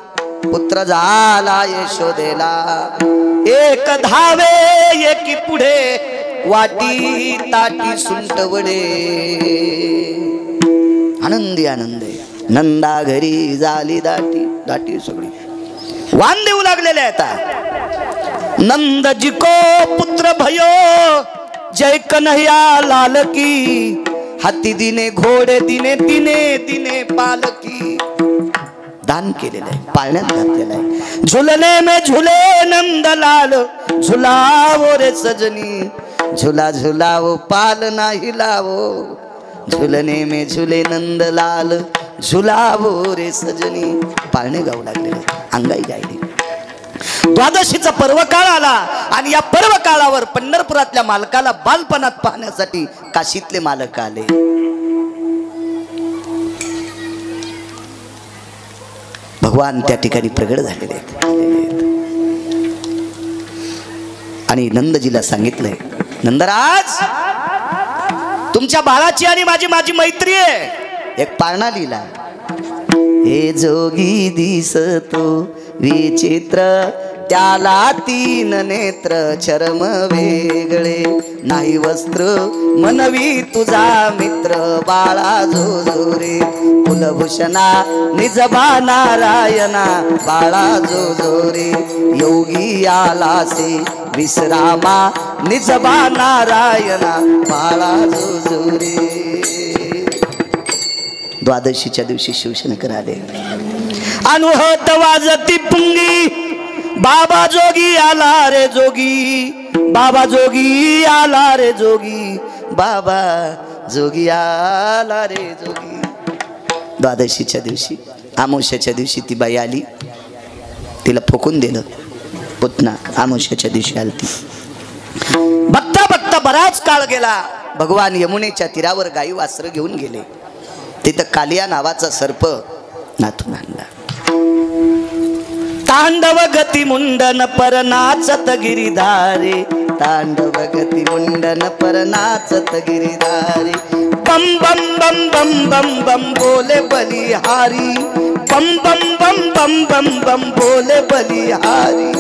पुत्र झाला यशोदेला. एक धावे एकी पुढे वाटी ताटी सुंटवडे. आनंदी आनंदे नंदा घरी झाली दाटी. दाटी सगळी वान देऊ लागलेले आहेत. नंद जिको पुत्र भयो जय कन्हैया लाल की. हाती दिने घोडे दिने दिने दिने पालकी. दान केलेलं आहे, पाळण्यात घातलेलं आहे. झुलने में झुले नंदलाल झुलावो रे सजनी. झुला झुलावो पाल नाही लावो. झुलने में झुले नंदलाल झुलावो रे सजनी. पाळणे गाऊ लागलेले, अंगाई गायली. द्वादशीचा पर्व काळ आला आणि या पर्व काळावर पंढरपुरातल्या मालकाला बालपणात पाहण्यासाठी काशीतले मालक आले. भगवान त्या ठिकाणी प्रगट झालेले आहेत. आणि नंदजीला सांगितलंय, नंदराज तुमच्या बाळाची आणि माझी मैत्री आहे. एक पाळणा लिहिला. हे जोगी दिसतो विचित्र त्याला 3 नेत्र चर्म वेगळे नाही वस्त्र मनवी तुझा मित्र बाळा जो रे. कुलभूषणा निजबा नारायणा बाळा जो रे. योगी आलासे विश्रामा निजबा नारायणा बाळा जो रे. द्वादशीच्या दिवशी शिवशंकर आले. अनुहत वाजती पुंगी बाबा जोगी आला रे जोगी. बाबा जोगी आला रे जोगी. बाबा जोगी आला रे जोगी. द्वादशीच्या दिवशी आमोश्याच्या दिवशी ती बाई आली. तिला फुकून दिलं. पुतना आमोश्याच्या दिवशी आली ती. बघता बघता बराच काळ गेला. भगवान यमुनेच्या तीरावर गाई वासरं घेऊन गेले. तिथं कालिया नावाचा सर्प नाथून आणला. तांडव गती मुंडन पर नाचत गिरिधारे. तांडव गती मुंडन पर नाचत गिरिधारे. बम बम बम बम बम बम बोले बलिहारी. बम बम बम बम बम बम बोले बलिहारी.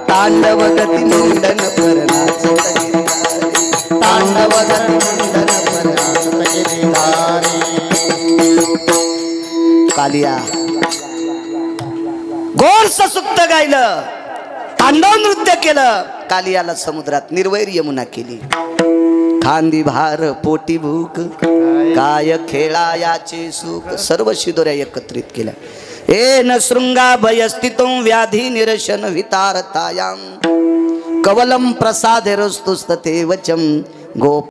तांडव गती मुंडन पर नाचत गिरिधारे. तांडव गती मुंडन पर नाचत गिरिधारे. कालिया गोरस सुक्त गायलं, तांडव नृत्य केलं. कालियाला समुद्रात निर्वैर यमुना केली. खांदी भार पोटी भूक काय खेळा याचे सुख. सर्व शिदोऱ्या एकत्रित केल्या. एन शृंगा भयस्थितं व्याधी निरशन वितारतायां कवलम प्रसादेरस्तुस्तते वचम गोप.